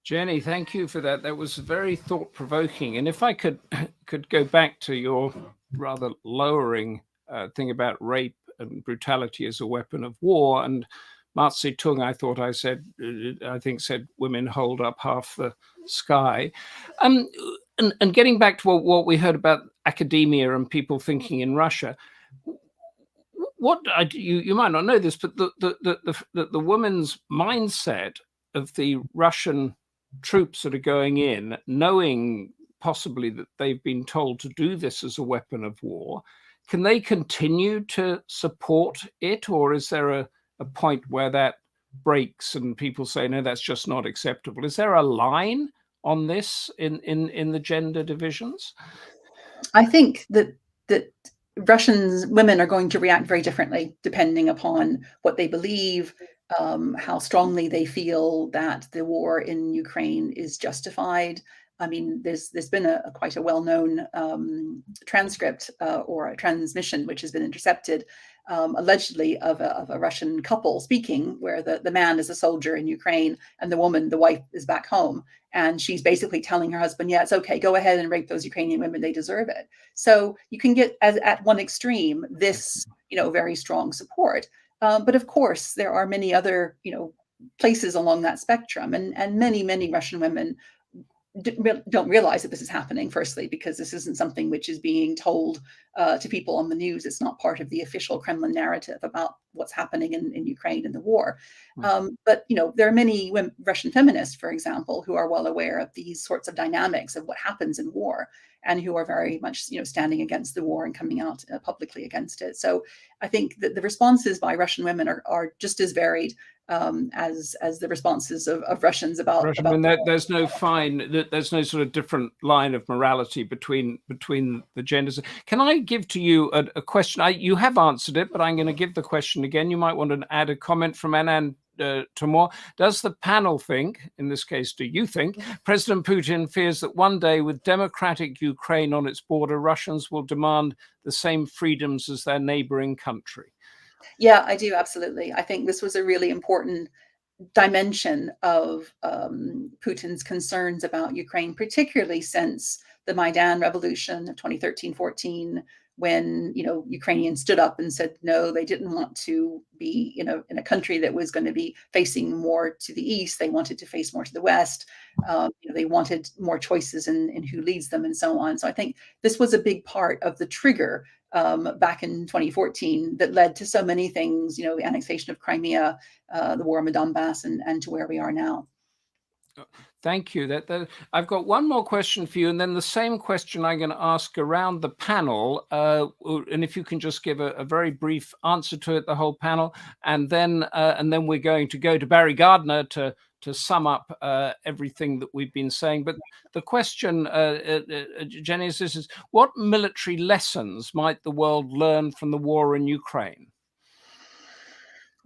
Jenny, thank you for that. That was very thought-provoking. And if I could go back to your rather lowering thing about rape and brutality as a weapon of war, and Mao Zedong, I think said, women hold up half the sky. And getting back to what we heard about academia and people thinking in Russia, you might not know this, but the woman's mindset of the Russian troops that are going in, knowing possibly that they've been told to do this as a weapon of war, can they continue to support it, or is there a point where that breaks and people say, no, that's just not acceptable? Is there a line on this in the gender divisions? I think that Russian women are going to react very differently depending upon what they believe, how strongly they feel that the war in Ukraine is justified. I mean, there's been quite a well-known transcript or a transmission which has been intercepted, allegedly of a Russian couple speaking, where the man is a soldier in Ukraine and the woman, the wife, is back home. And she's basically telling her husband, yeah, it's okay, go ahead and rape those Ukrainian women, they deserve it. So you can get at one extreme this, very strong support. But of course, there are many other, places along that spectrum, and many Russian women don't realize that this is happening, firstly, because this isn't something which is being told to people on the news. It's not part of the official Kremlin narrative about what's happening in Ukraine and the war. But, there are many Russian feminists, for example, who are well aware of these sorts of dynamics of what happens in war, and who are very much, standing against the war and coming out publicly against it. So I think that the responses by Russian women are just as varied as the responses of Russians about. There's no there's no sort of different line of morality between the genders. Can I give to you a question? You have answered it, but I'm going to give the question again. You might want to add a comment from Anand Tomor. Does the panel think, in this case, do you think, President Putin fears that one day, with democratic Ukraine on its border, Russians will demand the same freedoms as their neighboring country? Yeah, I do, absolutely. I think this was a really important dimension of Putin's concerns about Ukraine, particularly since the Maidan revolution of 2013-14, when Ukrainians stood up and said no, they didn't want to be in a country that was going to be facing more to the east. They wanted to face more to the west. They wanted more choices in who leads them and so on. So I think this was a big part of the trigger back in 2014 that led to so many things, the annexation of Crimea, the war on the Donbass, and to where we are now. Thank you. I've got one more question for you, and then the same question I'm going to ask around the panel. And if you can just give a very brief answer to it, the whole panel, and then we're going to go to Barry Gardiner to sum up everything that we've been saying. But the question, Jenny, is what military lessons might the world learn from the war in Ukraine?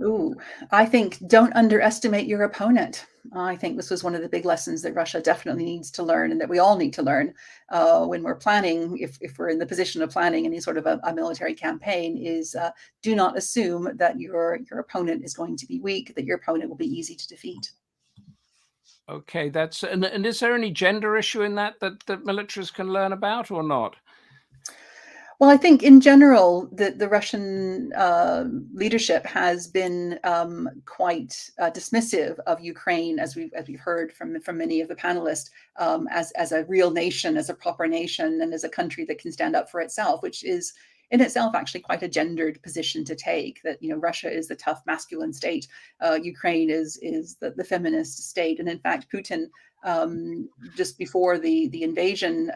Ooh, I think don't underestimate your opponent. I think this was one of the big lessons that Russia definitely needs to learn, and that we all need to learn when we're planning, if we're in the position of planning any sort of a military campaign, is do not assume that your opponent is going to be weak, that your opponent will be easy to defeat. Okay, and is there any gender issue in that militaries can learn about or not? Well, I think in general, the Russian leadership has been quite dismissive of Ukraine, as we've heard from many of the panelists, as a real nation, as a proper nation, and as a country that can stand up for itself, which is in itself actually quite a gendered position to take. That Russia is the tough masculine state, Ukraine is the feminist state, and in fact Putin just before the invasion,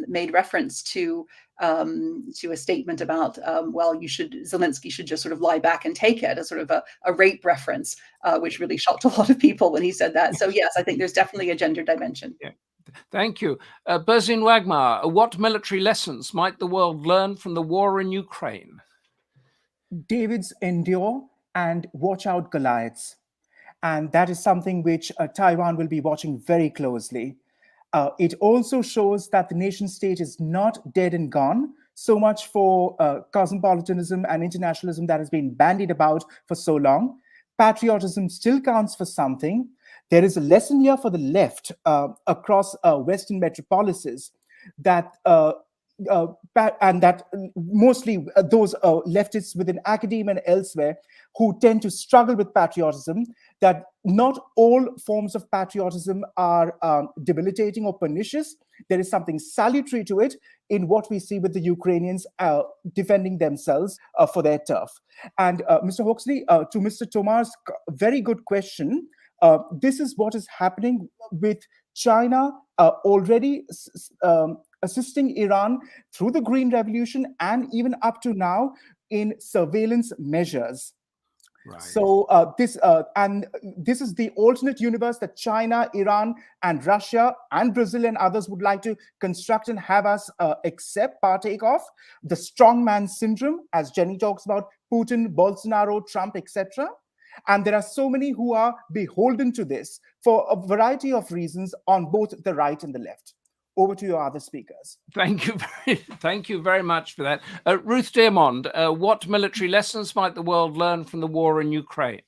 made reference to a statement about, well, Zelensky should just sort of lie back and take it, as sort of a rape reference, which really shocked a lot of people when he said that. So yes, I think there's definitely a gender dimension. Yeah. Thank you. Burzine Waghmar, what military lessons might the world learn from the war in Ukraine? David's endure and watch out Goliaths. And that is something which Taiwan will be watching very closely. It also shows that the nation state is not dead and gone. So much for cosmopolitanism and internationalism that has been bandied about for so long. Patriotism still counts for something. There is a lesson here for the left across Western metropolises that and that mostly those leftists within academia and elsewhere who tend to struggle with patriotism, that not all forms of patriotism are debilitating or pernicious. There is something salutary to it in what we see with the Ukrainians defending themselves for their turf. And Mr. Hawksley, to Mr. Tomar's very good question, this is what is happening with China already assisting Iran through the Green Revolution and even up to now in surveillance measures. Right. So this is the alternate universe that China, Iran, and Russia, and Brazil and others would like to construct and have us partake of. The strongman syndrome, as Jenny talks about, Putin, Bolsonaro, Trump, etc. And there are so many who are beholden to this for a variety of reasons on both the right and the left. Over to your other speakers. Thank you very much for that. Ruth Deyermond, what military lessons might the world learn from the war in Ukraine?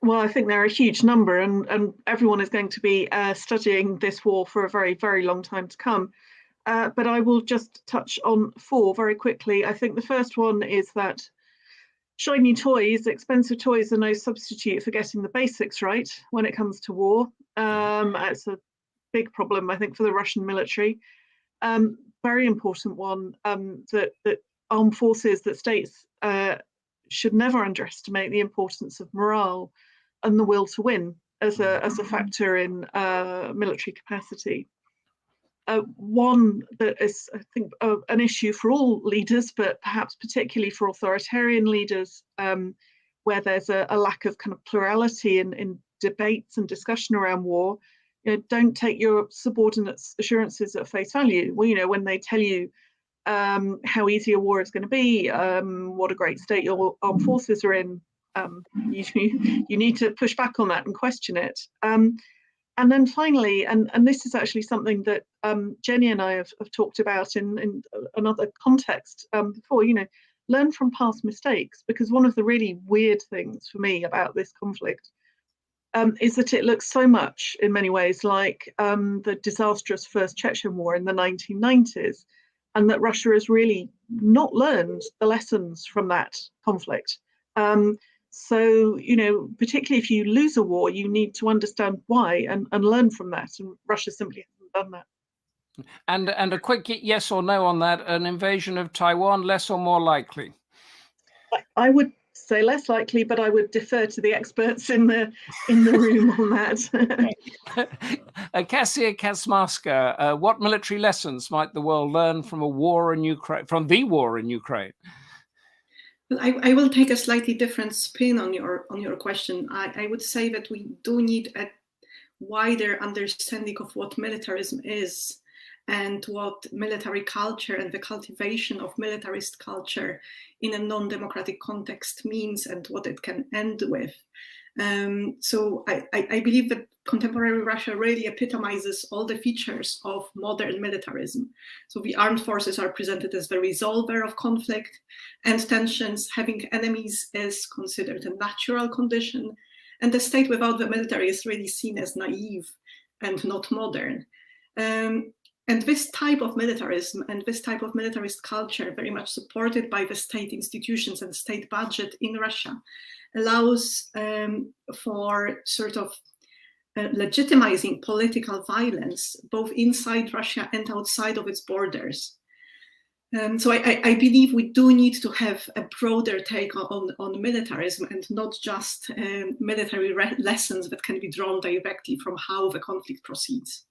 Well, I think there are a huge number, and everyone is going to be studying this war for a very, very long time to come. But I will just touch on 4 very quickly. I think the first one is that shiny toys, expensive toys, are no substitute for getting the basics right when it comes to war. It's a big problem, I think, for the Russian military. Very important one, that armed forces, that states should never underestimate the importance of morale and the will to win as a factor in military capacity. One that is, I think, an issue for all leaders, but perhaps particularly for authoritarian leaders, where there's a lack of kind of plurality in debates and discussion around war. Don't take your subordinates' assurances at face value. Well, when they tell you how easy a war is going to be, what a great state your armed forces are in, you need to push back on that and question it. And then finally, and this is actually something that Jenny and I have talked about in another context before, learn from past mistakes, because one of the really weird things for me about this conflict is that it looks so much, in many ways, like the disastrous First Chechen War in the 1990s, and that Russia has really not learned the lessons from that conflict. So, particularly if you lose a war, you need to understand why and learn from that, and Russia simply hasn't done that. And a quick yes or no on that: an invasion of Taiwan, less or more likely? I would say less likely, but I would defer to the experts in the room on that. Kasia, Kaczmarska, what military lessons might the world learn from the war in Ukraine? Well, I will take a slightly different spin on your question. I would say that we do need a wider understanding of what militarism is, and what military culture and the cultivation of militarist culture in a non-democratic context means, and what it can end with. So I believe that contemporary Russia really epitomizes all the features of modern militarism. So the armed forces are presented as the resolver of conflict and tensions. Having enemies is considered a natural condition, and the state without the military is really seen as naive and not modern. And this type of militarism and this type of militarist culture, very much supported by the state institutions and state budget in Russia, allows for sort of legitimizing political violence, both inside Russia and outside of its borders. So I believe we do need to have a broader take on militarism, and not just military lessons that can be drawn directly from how the conflict proceeds.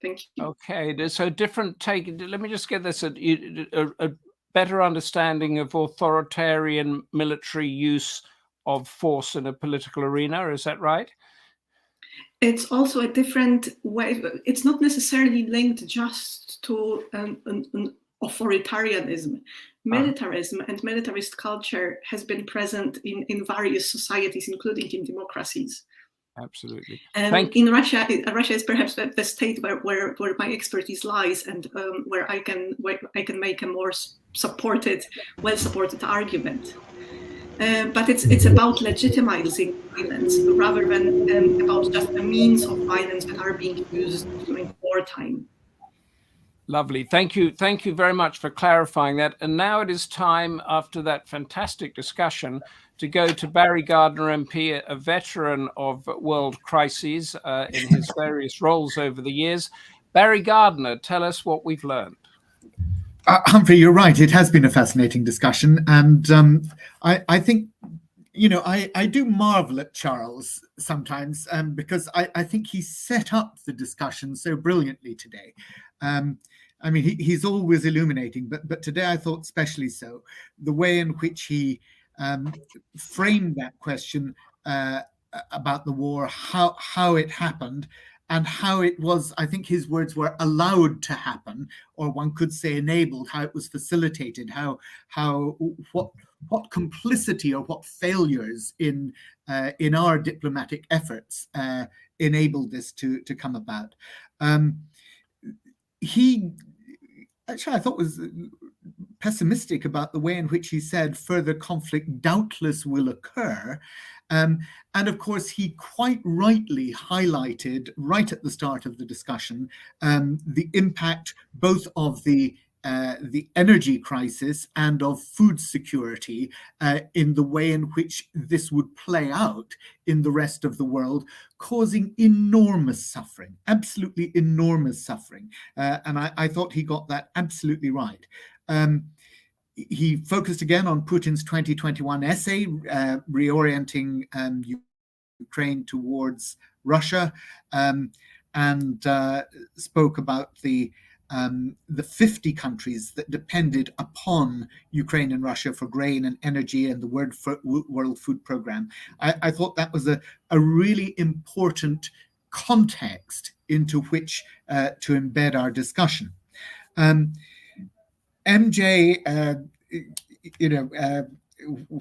Thank you. Okay, so different take. Let me just get this: a better understanding of authoritarian military use of force in a political arena. Is that right? It's also a different way. It's not necessarily linked just to an authoritarianism. Militarism and militarist culture has been present in various societies, including in democracies. Absolutely. In Russia is perhaps the state where my expertise lies, and where I can make a more well-supported argument. But it's about legitimizing violence rather than about just the means of violence that are being used during wartime. Lovely. Thank you. Thank you very much for clarifying that. And now it is time, after that fantastic discussion, to go to Barry Gardiner MP, a veteran of world crises in his various roles over the years. Barry Gardiner, tell us what we've learned. Humphrey, you're right. It has been a fascinating discussion. And I think, you know, I do marvel at Charles sometimes because I think he set up the discussion so brilliantly today. I mean, he's always illuminating, but today I thought especially so. The way in which he framed that question about the war, how it happened, and how it was, I think his words were, allowed to happen, or one could say enabled, how it was facilitated, what complicity or what failures in our diplomatic efforts enabled this to come about. He actually, I thought, was pessimistic about the way in which he said further conflict doubtless will occur. And of course, he quite rightly highlighted right at the start of the discussion the impact both of the energy crisis and of food security in the way in which this would play out in the rest of the world, causing enormous suffering, absolutely enormous suffering. And I thought he got that absolutely right. He focused again on Putin's 2021 essay, reorienting Ukraine towards Russia, and spoke about the 50 countries that depended upon Ukraine and Russia for grain and energy and the World Food Programme. I thought that was a really important context into which to embed our discussion. MJ,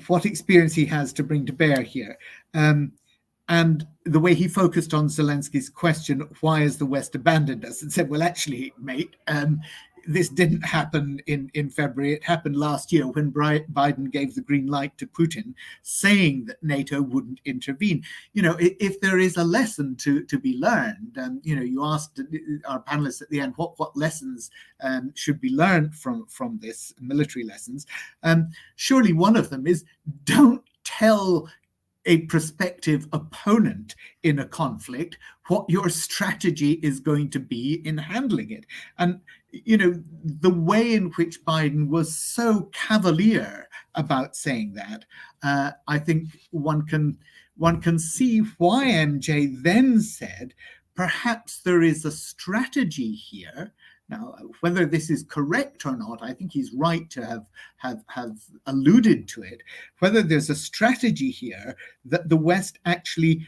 what experience he has to bring to bear here. And the way he focused on Zelensky's question, why has the West abandoned us? And said, well, actually, mate, this didn't happen in February. It happened last year when Biden gave the green light to Putin, saying that NATO wouldn't intervene. You know, if there is a lesson to be learned, you know, you asked our panelists at the end, what lessons should be learned from this, military lessons? Surely one of them is, don't tell a prospective opponent in a conflict what your strategy is going to be in handling it. And, you know, the way in which Biden was so cavalier about saying that, I think one can see why MJ then said, perhaps there is a strategy here. Now, whether this is correct or not, I think he's right to have alluded to it. Whether there's a strategy here that the West actually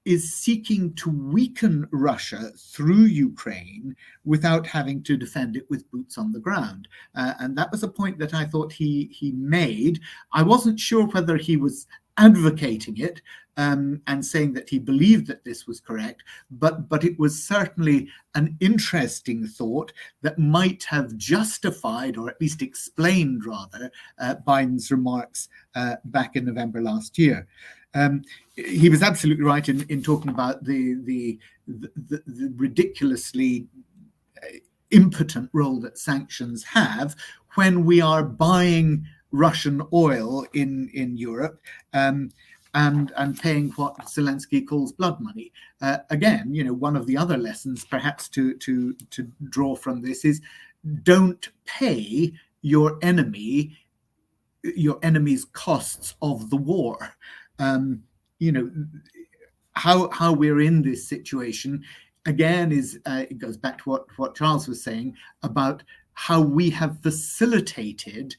is seeking to weaken Russia through Ukraine without having to defend it with boots on the ground. And that was a point that I thought he made. I wasn't sure whether he was advocating it and saying that he believed that this was correct, but it was certainly an interesting thought that might have justified, or at least explained rather, Biden's remarks back in November last year. He was absolutely right in talking about the ridiculously impotent role that sanctions have when we are buying Russian oil in Europe and paying what Zelensky calls blood money. Again, you know, one of the other lessons perhaps to draw from this is, don't pay your enemy's costs of the war. You know, how we're in this situation again it goes back to what Charles was saying about how we have facilitated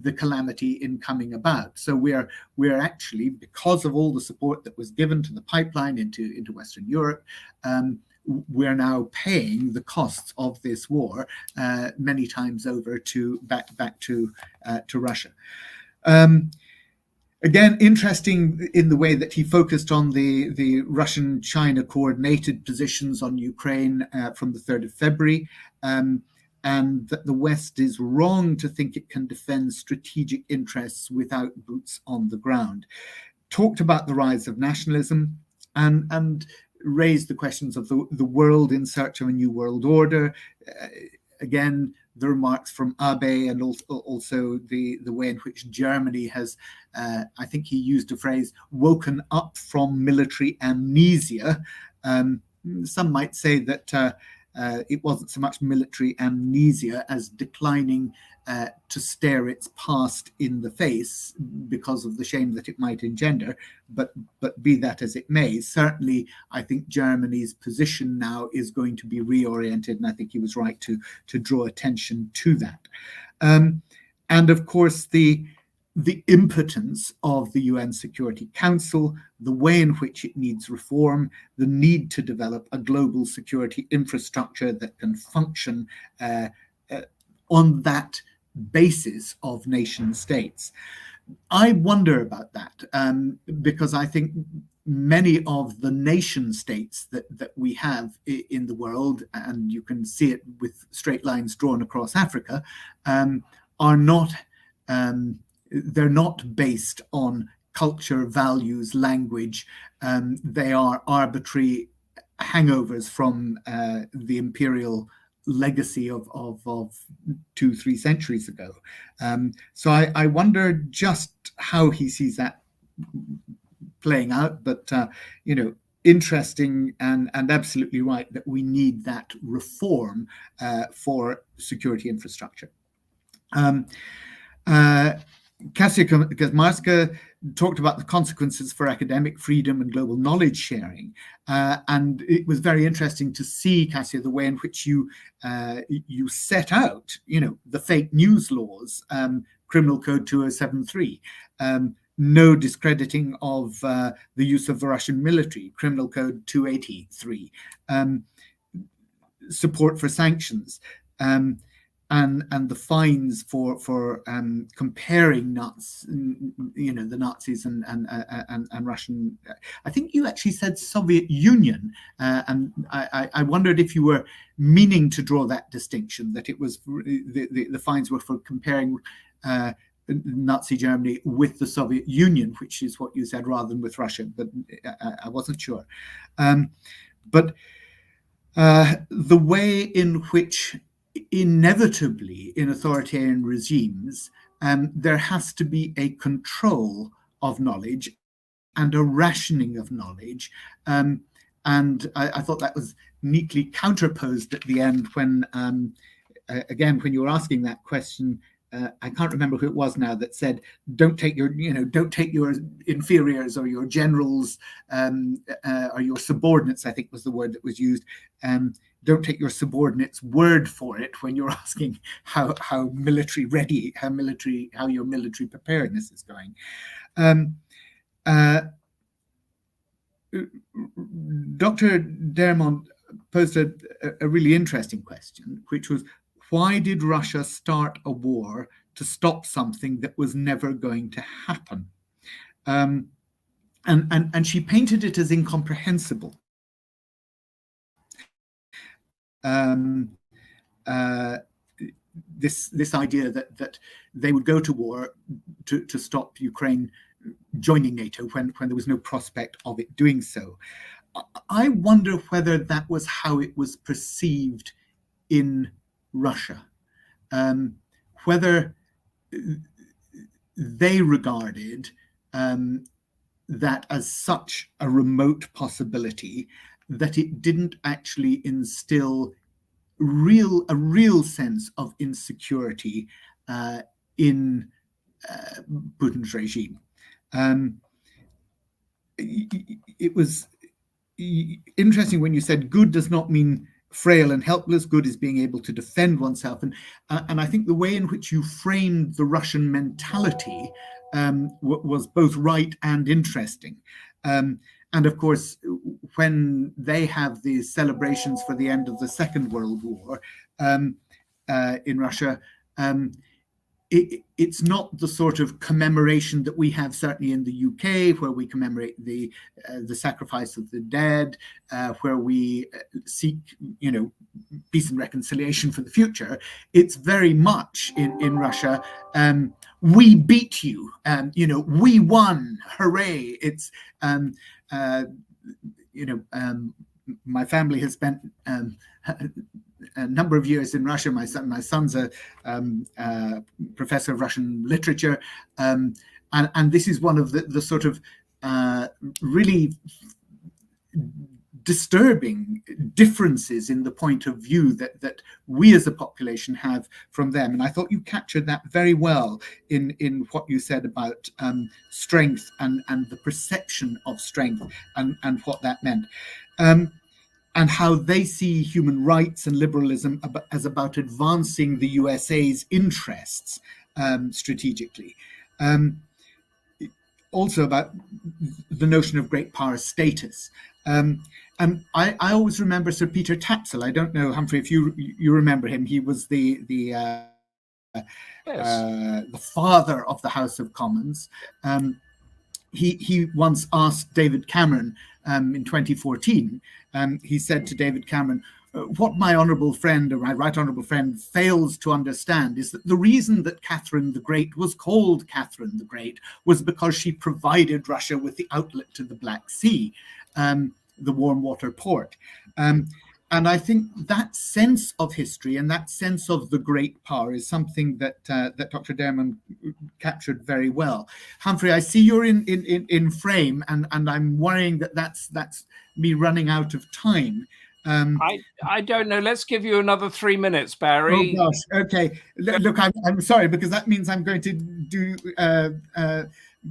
the calamity in coming about. So we're actually, because of all the support that was given to the pipeline into Western Europe, we're now paying the costs of this war many times over back to Russia. Again, interesting in the way that he focused on the Russian-China coordinated positions on Ukraine from the 3rd of February, and that the West is wrong to think it can defend strategic interests without boots on the ground. Talked about the rise of nationalism and raised the questions of the world in search of a new world order. Again, the remarks from Abe, and also the way in which Germany has, I think he used a phrase, woken up from military amnesia. Some might say that it wasn't so much military amnesia as declining to stare its past in the face because of the shame that it might engender. But be that as it may, certainly I think Germany's position now is going to be reoriented, and I think he was right to draw attention to that. And of course, the impotence of the UN Security Council, the way in which it needs reform, the need to develop a global security infrastructure that can function on that basis of nation states. I wonder about that because I think many of the nation states that we have in the world, and you can see it with straight lines drawn across Africa, are not they're not based on culture, values, language. They are arbitrary hangovers from the imperial legacy of 2-3 centuries ago. So I wonder just how he sees that playing out, but interesting and absolutely right that we need that reform for security infrastructure. Kasia Kaczmarska talked about the consequences for academic freedom and global knowledge sharing. And it was very interesting to see, Kasia, the way in which you set out, the fake news laws, Criminal Code 2073, no discrediting of the use of the Russian military, Criminal Code 283, support for sanctions, and the fines for comparing the Nazis and Russian. I think you actually said Soviet Union, and I wondered if you were meaning to draw that distinction, that it was the fines were for comparing Nazi Germany with the Soviet Union, which is what you said, rather than with Russia, but I wasn't sure. But the way in which inevitably in authoritarian regimes, there has to be a control of knowledge and a rationing of knowledge. And I thought that was neatly counterposed at the end when, again, when you were asking that question, I can't remember who it was now that said, don't take your inferiors or your generals or your subordinates, I think was the word that was used. Don't take your subordinates' word for it when you're asking how military ready, how your military preparedness is going. Dr. Deyermond posed a really interesting question, which was, why did Russia start a war to stop something that was never going to happen? And she painted it as incomprehensible. This idea that they would go to war to stop Ukraine joining NATO when there was no prospect of it doing so. I wonder whether that was how it was perceived in Russia, whether they regarded that as such a remote possibility that it didn't actually instill a real sense of insecurity in Putin's regime. It was interesting when you said good does not mean frail and helpless. Good is being able to defend oneself. And I think the way in which you framed the Russian mentality was both right and interesting. And of course, when they have these celebrations for the end of the Second World War in Russia, it's not the sort of commemoration that we have certainly in the UK, where we commemorate the sacrifice of the dead, where we seek, peace and reconciliation for the future. It's very much in Russia, we beat you, we won, hooray! It's my family has spent a number of years in Russia. My son's a professor of Russian literature, and this is one of the sort of really disturbing differences in the point of view that we as a population have from them. And I thought you captured that very well in what you said about strength and the perception of strength and what that meant. And how they see human rights and liberalism as about advancing the USA's interests strategically. Also about the notion of great power status. And I always remember Sir Peter Tatzel. I don't know, Humphrey, if you remember him. He was the father of the House of Commons. He once asked David Cameron in 2014, he said to David Cameron, what my honourable friend, or my right honourable friend, fails to understand is that the reason that Catherine the Great was called Catherine the Great was because she provided Russia with the outlet to the Black Sea, the warm water port. And I think that sense of history and that sense of the great power is something that Dr. Deyermond captured very well. Humphrey, I see you're in frame, and I'm worrying that that's me running out of time. I don't know. Let's give you another 3 minutes, Barry. Oh gosh. Okay. Look, I'm sorry, because that means I'm going to do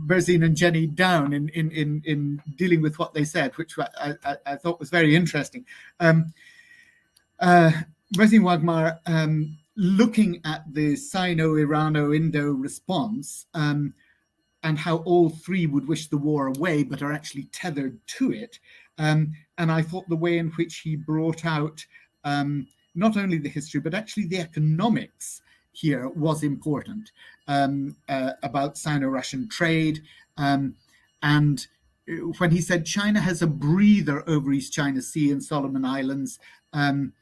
Burzine and Jenny down in dealing with what they said, which I thought was very interesting. Burzine Waghmar, looking at the Sino-Irano-Indo response and how all three would wish the war away, but are actually tethered to it. And I thought the way in which he brought out not only the history, but actually the economics here was important, about Sino-Russian trade. And when he said China has a breather over East China Sea and Solomon Islands, and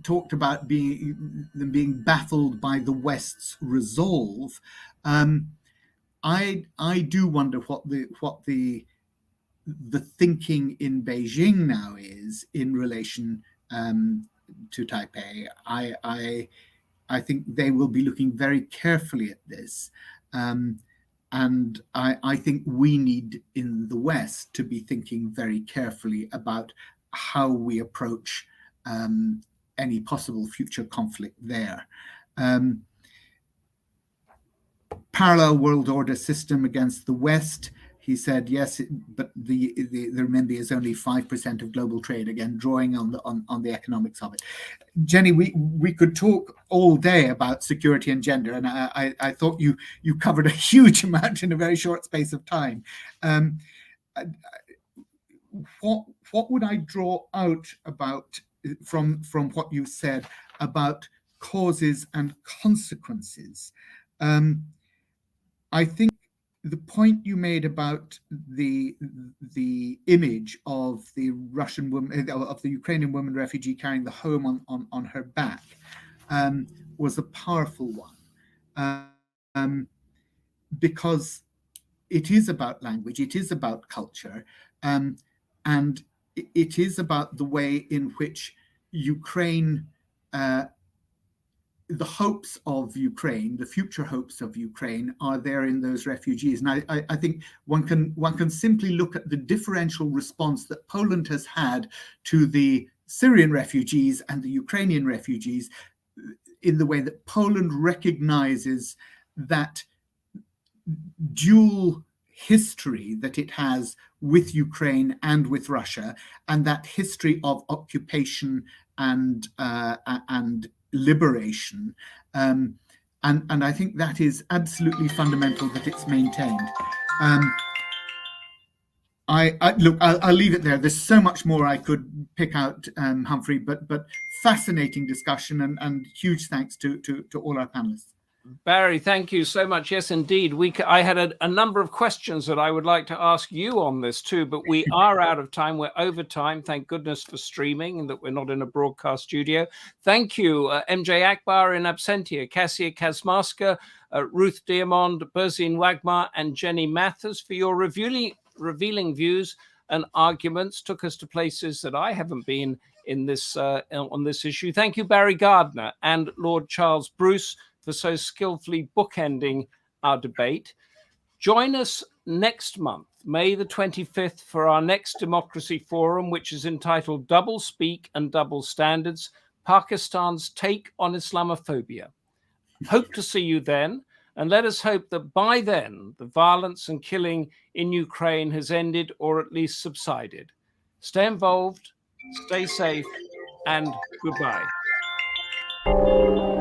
talked about them being baffled by the West's resolve, I do wonder what the thinking in Beijing now is in relation to Taipei. I think they will be looking very carefully at this, and I think we need in the West to be thinking very carefully about how we approach any possible future conflict there. Parallel world order system against the West. He said yes, but the renminbi is only 5% of global trade. Again, drawing on the economics of it. Jenny, we could talk all day about security and gender, and I thought you covered a huge amount in a very short space of time. What would I draw out about from what you said about causes and consequences? I think the point you made about the image of the Russian woman, of the Ukrainian woman refugee carrying the home on her back, was a powerful one, because it is about language, it is about culture, and it is about the way in which Ukraine, the hopes of Ukraine, the future hopes of Ukraine, are there in those refugees. And I think one can simply look at the differential response that Poland has had to the Syrian refugees and the Ukrainian refugees, in the way that Poland recognizes that dual history that it has with Ukraine and with Russia, and that history of occupation and liberation. And I think that is absolutely fundamental that it's maintained. I'll leave it there. There's so much more I could pick out, Humphrey, but fascinating discussion, and huge thanks to all our panelists. Barry, thank you so much. Yes, indeed. I had a number of questions that I would like to ask you on this too, but we are out of time. We're over time. Thank goodness for streaming and that we're not in a broadcast studio. Thank you, MJ Akbar in absentia, Kasia Kaczmarska, Ruth Deyermond, Burzine Waghmar, and Jenny Mathers for your revealing views and arguments. Took us to places that I haven't been in this on this issue. Thank you, Barry Gardiner and Lord Charles Bruce, for so skillfully bookending our debate. Join us next month, May the 25th, for our next Democracy Forum, which is entitled Double Speak and Double Standards, Pakistan's Take on Islamophobia. Hope to see you then, and let us hope that by then the violence and killing in Ukraine has ended or at least subsided. Stay involved, stay safe, and goodbye. Oh,